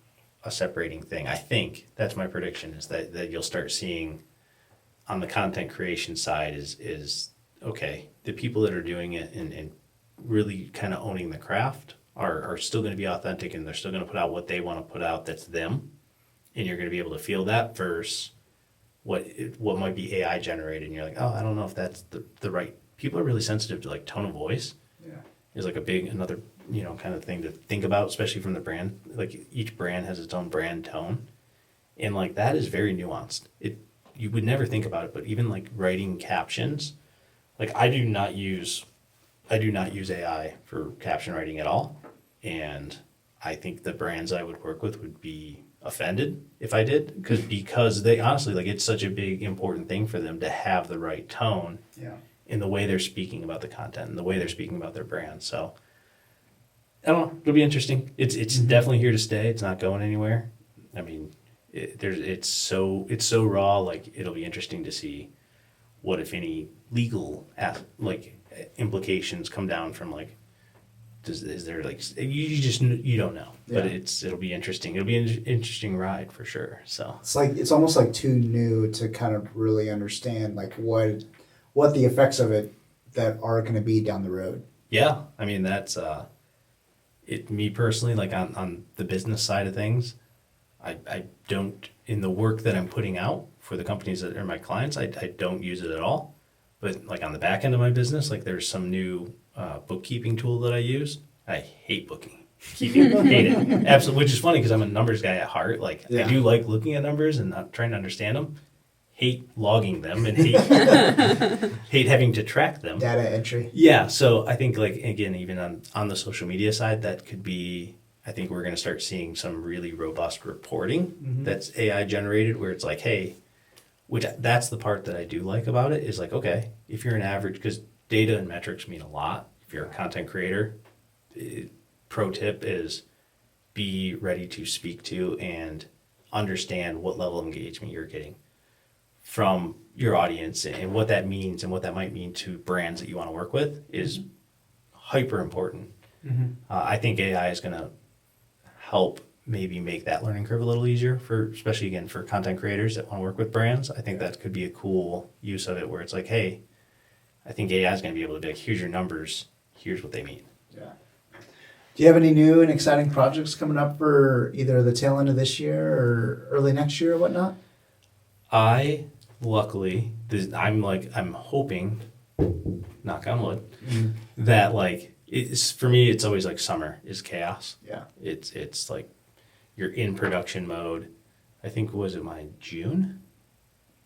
a separating thing. I think that's my prediction, is that you'll start seeing on the content creation side is okay, the people that are doing it and really kind of owning the craft are still going to be authentic, and they're still going to put out what they want to put out that's them, and you're going to be able to feel that versus what might be AI generated, and you're like, oh, I don't know if that's the right. People are really sensitive to like tone of voice. Yeah. Is like another kind of thing to think about, especially from the brand. Like each brand has its own brand tone, and like that is very nuanced. You would never think about it, but even like writing captions, like I do not use AI for caption writing at all, and I think the brands I would work with would be offended if I did, because they honestly, like, it's such a big important thing for them to have the right tone Yeah. in the way they're speaking about the content and the way they're speaking about their brand. So I don't know, it'll be interesting. It's definitely here to stay. It's not going anywhere. I mean, it's so raw. Like it'll be interesting to see what, if any, legal implications come down from like. Is there like you don't know, but Yeah. it'll be interesting. It'll be an interesting ride for sure. So It's almost like too new to kind of really understand like what the effects of it that are going to be down the road. yeah, I mean that's me personally, like on the business side of things, I don't, in the work that I'm putting out for the companies that are my clients, I don't use it at all. But like on the back end of my business, like there's some new bookkeeping tool that I use. I hate bookkeeping, hate it, absolutely. Which is funny because I'm a numbers guy at heart. Like Yeah. I do like looking at numbers and not trying to understand them. Hate logging them and hate hate having to track them. Data entry. Yeah, so I think like again, even on the social media side, that could be. I think we're going to start seeing some really robust reporting that's AI generated, where it's like, hey. Which that's the part that I do like about it, is like, okay, if you're an average, because data and metrics mean a lot. If you're a content creator, pro tip is be ready to speak to and understand what level of engagement you're getting from your audience, and what that means and what that might mean to brands that you want to work with is hyper important. I think AI is going to help maybe make that learning curve a little easier especially again for content creators that want to work with brands. I think that could be a cool use of it, where it's like, hey, I think AI is going to be able to be like, here's your numbers, here's what they mean. Yeah. Do you have any new and exciting projects coming up for either the tail end of this year or early next year or whatnot? I luckily, I'm hoping, knock on wood, that like it's, for me, it's always like summer is chaos. Yeah. It's like you're in production mode. I think, was it my June?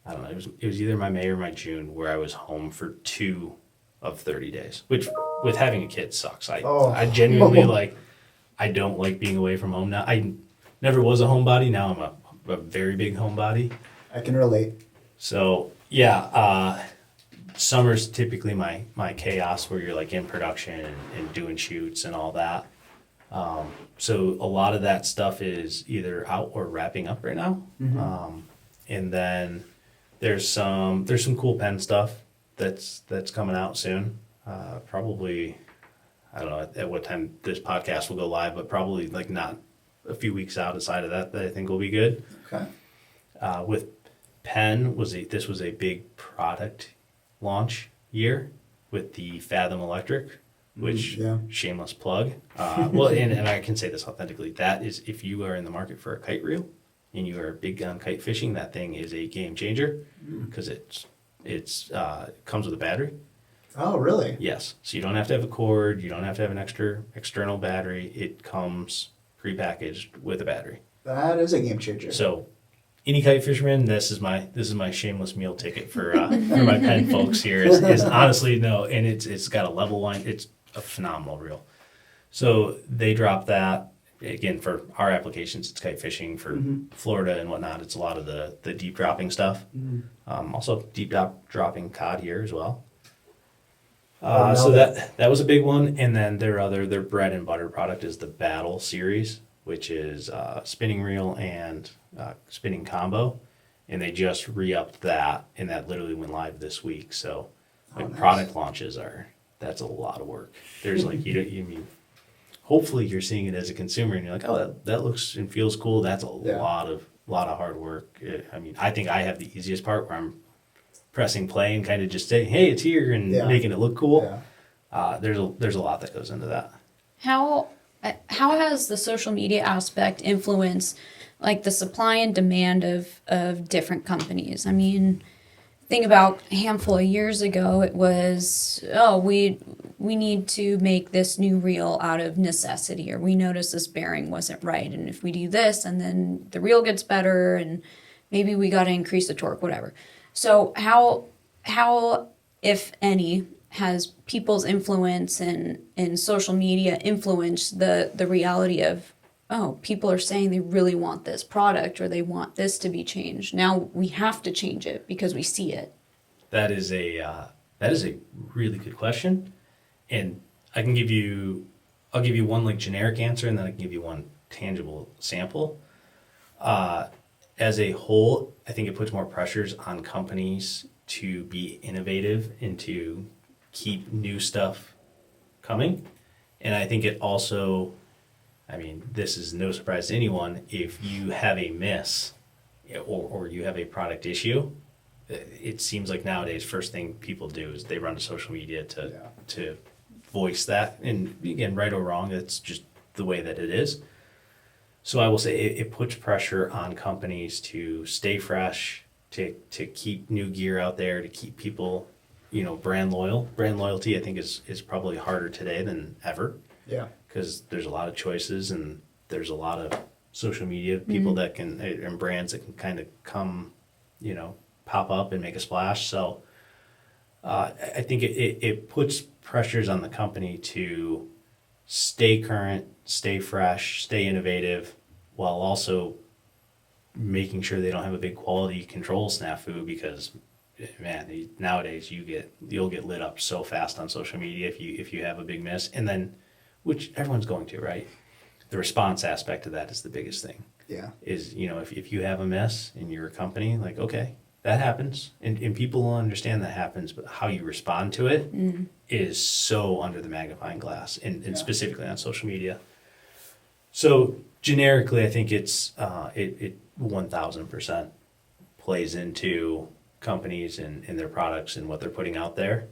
I don't know. It was either my May or my June where I was home for 2 of 30 days, which with having a kid sucks. I genuinely like, I don't like being away from home now. I never was a homebody. Now I'm a very big homebody. I can relate. So yeah, summer's typically my chaos, where you're like in production and doing shoots and all that. So a lot of that stuff is either out or wrapping up right now. And then there's some cool pen stuff that's coming out soon. Probably, I don't know at what time this podcast will go live, but probably like not a few weeks outside of that I think will be good. Okay. With pen this was a big product launch year with the Fathom Electric, which shameless plug. Well, and I can say this authentically. That is, if you are in the market for a kite reel, and you are big on kite fishing, that thing is a game changer because comes with a battery. Oh, really? Yes. So you don't have to have a cord. You don't have to have an external battery. It comes prepackaged with a battery. That is a game changer. So any kite fisherman, this is my shameless meal ticket for my Penn folks here. Is honestly no, and it's got a level line. It's a phenomenal reel. So they drop that again for our applications. It's kite fishing for Florida and whatnot. It's a lot of the deep dropping stuff. Also deep dropping cod here as well. So that was a big one, and then their bread and butter product is the Battle series, which is spinning reel and spinning combo, and they just re-upped that, and that literally went live this week. So Nice. Product launches that's a lot of work. There's like you mean hopefully you're seeing it as a consumer and you're like, oh, that looks and feels cool. That's a lot of hard work. I mean, I think I have the easiest part where I'm pressing play and kind of just saying, hey, it's here, and making it look cool. Yeah. There's a lot that goes into that. How has the social media aspect influenced like the supply and demand of different companies? I mean, think about a handful of years ago, it was, we need to make this new reel out of necessity, or we noticed this bearing wasn't right, and if we do this, and then the reel gets better, and maybe we got to increase the torque, whatever. So how, if any, has people's influence in social media influenced the reality of, people are saying they really want this product or they want this to be changed. Now we have to change it because we see it. That is a really good question, and I'll give you one like generic answer, and then I can give you one tangible sample. As a whole, I think it puts more pressures on companies to be innovative and to keep new stuff coming. And I think it also, I mean, this is no surprise to anyone, if you have a miss or you have a product issue, it seems like nowadays first thing people do is they run to social media to voice that. And again, right or wrong, it's just the way that it is. So I will say it puts pressure on companies to stay fresh, to keep new gear out there, to keep people, brand loyal. Brand loyalty, I think, is probably harder today than ever. Yeah. Because there's a lot of choices and there's a lot of social media people that can, and brands that can kind of come, pop up and make a splash. So I think it puts pressures on the company to stay current, stay fresh, stay innovative, while also making sure they don't have a big quality control snafu, because man, nowadays you'll get lit up so fast on social media if you have a big miss, and then which everyone's going to, right? The response aspect of that is the biggest thing. Yeah. Is if you have a miss in your company, like, okay, that happens, and people will understand that happens, but how you respond to it is so under the magnifying glass, and specifically on social media. So generically, I think it 1000% plays into companies and their products and what they're putting out there.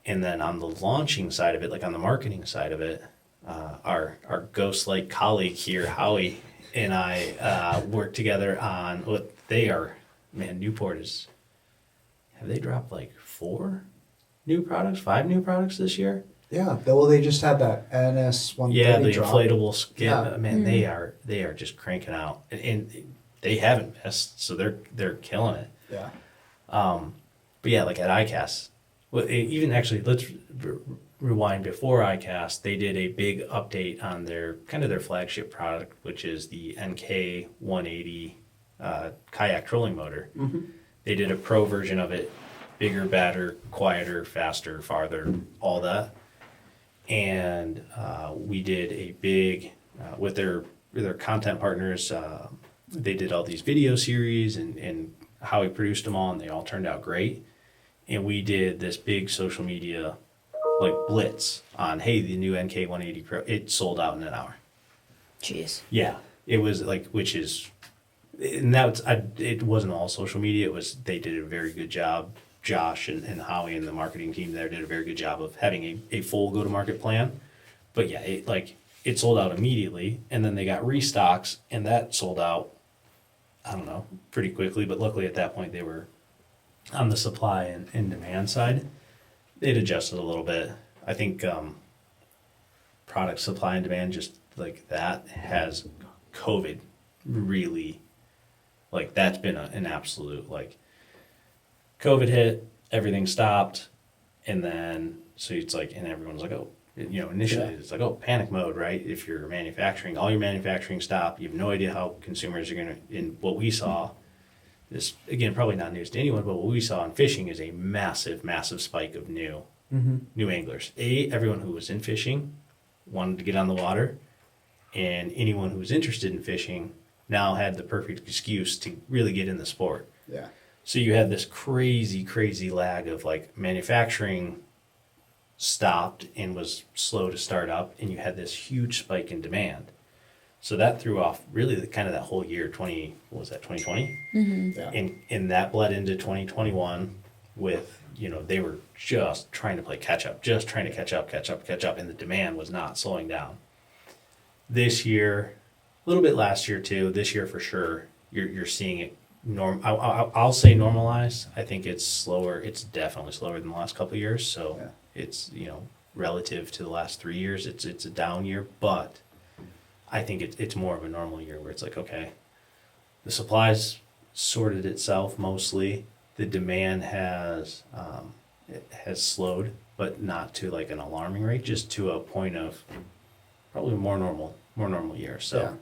And then on the launching side of it, like on the marketing side of it, our ghost-like colleague here, Howie, and I work together on what they are. Man, Newport have they dropped like 5 new products this year? Yeah. Well, they just had that NS130 Yeah, the drop. inflatable skin. Yeah. Man, they are just cranking out, and they haven't missed, so they're killing it. Yeah. But yeah, like at ICAST, well, even actually, let's rewind before ICAST. They did a big update on their flagship product, which is the NK 180 kayak trolling motor. They did a pro version of it, bigger, badder, quieter, faster, farther, all that. And we did a big with their content partners. They did all these video series and how we produced them all, and they all turned out great. And we did this big social media like blitz on, hey, the new NK 180 Pro. It sold out in an hour. Jeez. Yeah, it was like, it wasn't all social media. They did a very good job. Josh and Howie and the marketing team there did a very good job of having a full go-to-market plan. But yeah, it sold out immediately, and then they got restocks, and that sold out I don't know, pretty quickly, but luckily at that point they were on the supply and demand side. It adjusted a little bit. I think product supply and demand, just like that, has COVID really, like that's been an absolute, like COVID hit, everything stopped, and then so it's like, and everyone's like, oh, you know, initially it's like, oh, panic mode, right? If you're manufacturing, all your manufacturing stopped, you have no idea how consumers are gonna, in what we saw, this again, probably not news to anyone, but what we saw in fishing is a massive, massive spike of new anglers. Everyone who was in fishing wanted to get on the water, and anyone who was interested in fishing now had the perfect excuse to really get in the sport. Yeah. So you had this crazy, crazy lag of like manufacturing stopped and was slow to start up, and you had this huge spike in demand. So that threw off really kind of that whole year, 2020? Yeah. And that bled into 2021 with, you know, they were just trying to play catch up, and the demand was not slowing down. This year, a little bit last year too, this year for sure, you're seeing it I'll say normalize. I think it's slower. It's definitely slower than the last couple of years. So Yeah. it's, you know, relative to the last 3 years, it's a down year, but I think it's more of a normal year where it's like, okay, the supply's sorted itself mostly. The demand has it has slowed, but not to like an alarming rate, just to a point of probably more normal year. So. Yeah.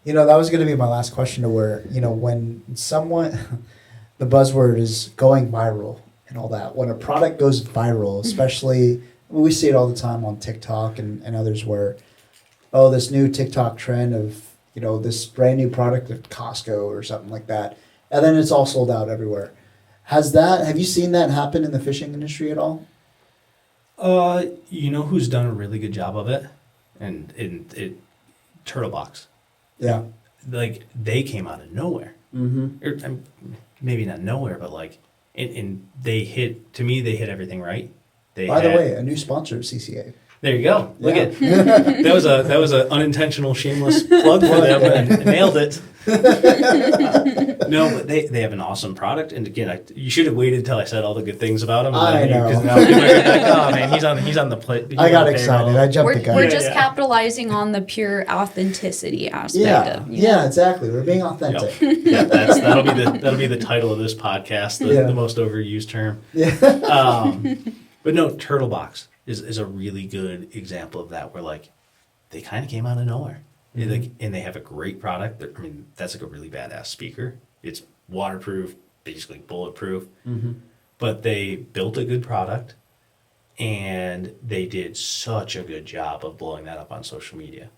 You know, that was going to be my last question to where, you know, when someone, the buzzword is going viral and all that. When a product goes viral, especially, we see it all the time on TikTok and others where, oh, this new TikTok trend of, you know, this brand new product at Costco or something like that. And then it's all sold out everywhere. Have you seen that happen in the fishing industry at all? You know who's done a really good job of it? And it Turtle Box. Yeah. Like, they came out of nowhere. Mm-hmm. Maybe not nowhere, but like, and they hit everything right. By the way, a new sponsor of CCA. There you go. Look Yeah. at that was an unintentional shameless plug for them, and nailed it. No, but they have an awesome product, and again, you should have waited till I said all the good things about them. I know. Because now people are gonna be like, oh man, he's on the plate. I got excited. I jumped the gun. We're just Yeah. capitalizing on the pure authenticity aspect Yeah, of, you know. yeah, exactly. We're being authentic. Yeah, that'll be the title of this podcast, the most overused term. Yeah. But no, Turtle Box is a really good example of that, where like they kind of came out of nowhere. And they have a great product. I mean, that's like a really badass speaker. It's waterproof, basically bulletproof. But they built a good product, and they did such a good job of blowing that up on social media.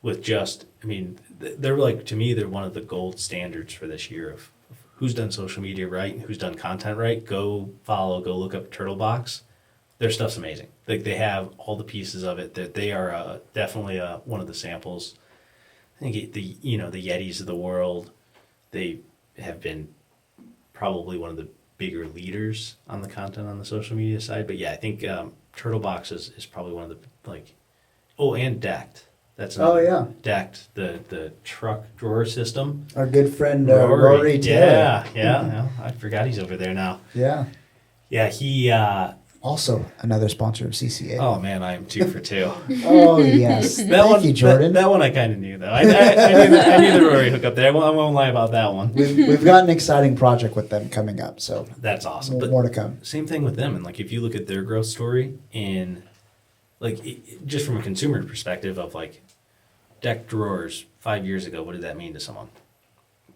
With just, I mean, they're like, to me, they're one of the gold standards for this year of who's done social media right and who's done content right. Go look up Turtle Box. Their stuff's amazing. Like, they have all the pieces of it. That they are definitely one of the samples. I think the Yetis of the world, they have been probably one of the bigger leaders on the content on the social media side. But yeah, I think Turtle Box is probably one of the, like, and Decked. That's another, yeah. Decked, the truck drawer system. Our good friend Rory Taylor. Yeah. I forgot he's over there now. Yeah. Yeah, he. Also another sponsor of CCA. Oh man, I am 2 for 2. Oh yes. Thank you, Jordan. That one I kind of knew though. I knew the Rory hookup there. I won't lie about that one. We've got an exciting project with them coming up, so That's awesome. But more to come. same thing with them, and like if you look at their growth story in, like, just from a consumer perspective of like, deck drawers 5 years ago, what did that mean to someone?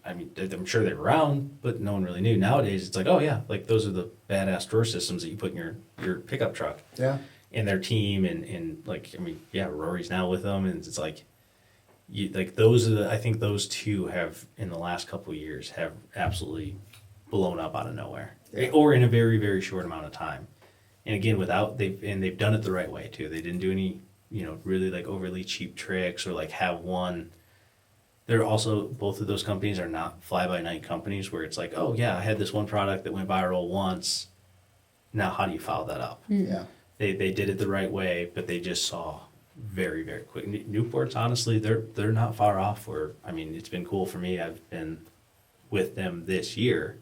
I mean, I'm sure they were around, but no one really knew. Nowadays, it's like, oh yeah, like those are the badass drawer systems that you put in your pickup truck. Yeah. And their team, and like, I mean, yeah, Rory's now with them, and it's like, those are I think those two have, in the last couple of years, have absolutely blown up out of nowhere, or in a very, very short amount of time. And again, they've done it the right way too. They didn't do any, really like overly cheap tricks, or like have one. They're also, both of those companies are not fly-by-night companies where it's like, oh yeah, I had this one product that went viral once. Now how do you follow that up? Yeah. They did it the right way, but they just saw very, very quick. Newport's, honestly, they're not far off. Where, I mean, it's been cool for me. I've been with them this year,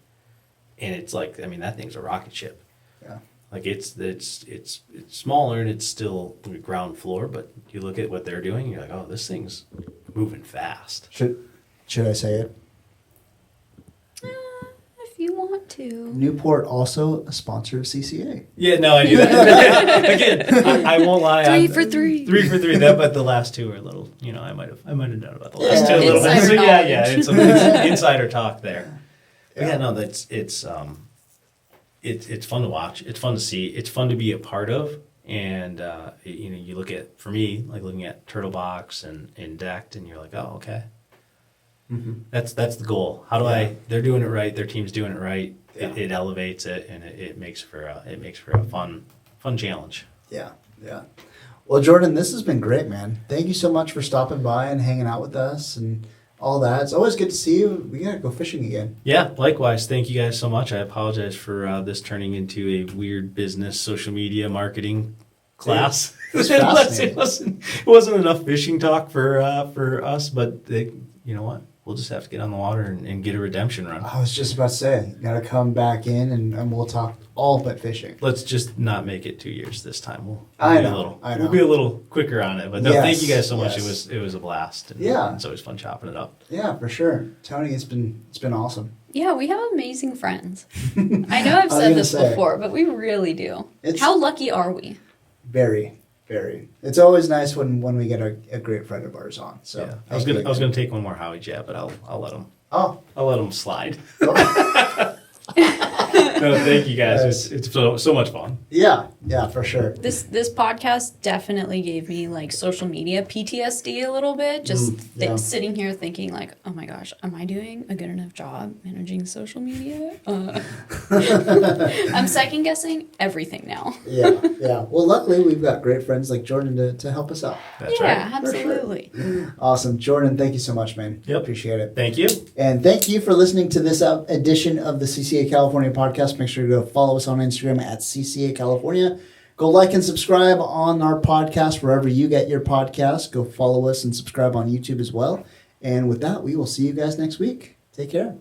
and it's like, I mean, that thing's a rocket ship. Yeah. Like it's smaller and it's still ground floor, but you look at what they're doing, you're like, oh, this thing's moving fast. Should I say it? If you want to. Newport also a sponsor of CCA. Yeah, no, I do that. Again, I won't lie. 3 for 3. 3 for 3. That, but the last two are a little. I might have known about the last two a little bit. Insider So, knowledge. it's some insider talk there. But yeah, no, it's fun to watch. It's fun to see. It's fun to be a part of. And you look at, for me, like looking at Turtle Box and Decked, and you're like, oh, okay. Mm-hmm. That's the goal. How do they're doing it right, their team's doing it right. Yeah. It elevates it, and it makes for a fun challenge. Yeah. Well, Jordan, this has been great, man. Thank you so much for stopping by and hanging out with us and all that. It's always good to see you. We gotta go fishing again. Yeah, likewise. Thank you guys so much. I apologize for this turning into a weird business social media marketing class. It was fascinating. It wasn't enough fishing talk for us, but you know what? We'll just have to get on the water and get a redemption run. I was just about to say, you gotta come back in and we'll talk all but fishing. Let's just not make it 2 years this time. I be know. We'll be a little quicker on it. But no, Yes, thank you guys so much. yes. It was a blast. And Yeah. it's always fun chopping it up. Yeah, for sure. Tony, it's been awesome. Yeah, we have amazing friends. I know I've was said gonna this say. before, but we really do. It's- How lucky are we? Very, very. It's always nice when we get a great friend of ours on. So Yeah. I was gonna take one more Howie jab, but I'll let him. Oh. I'll let him slide. No, thank you guys. It's so much fun. Yeah, for sure. This podcast definitely gave me like social media PTSD a little bit. Just yeah. sitting here thinking like, oh my gosh, am I doing a good enough job managing social media? I'm second guessing everything now. Yeah. Well, luckily we've got great friends like Jordan to help us out. That's Yeah, right. absolutely. Awesome. Jordan, thank you so much, man. Yep. Appreciate it. Thank you. And thank you for listening to this edition of the CCA California podcast. Make sure to go follow us on Instagram at CCA California. Go like and subscribe on our podcast wherever you get your podcasts. Go follow us and subscribe on YouTube as well. And with that, we will see you guys next week. Take care.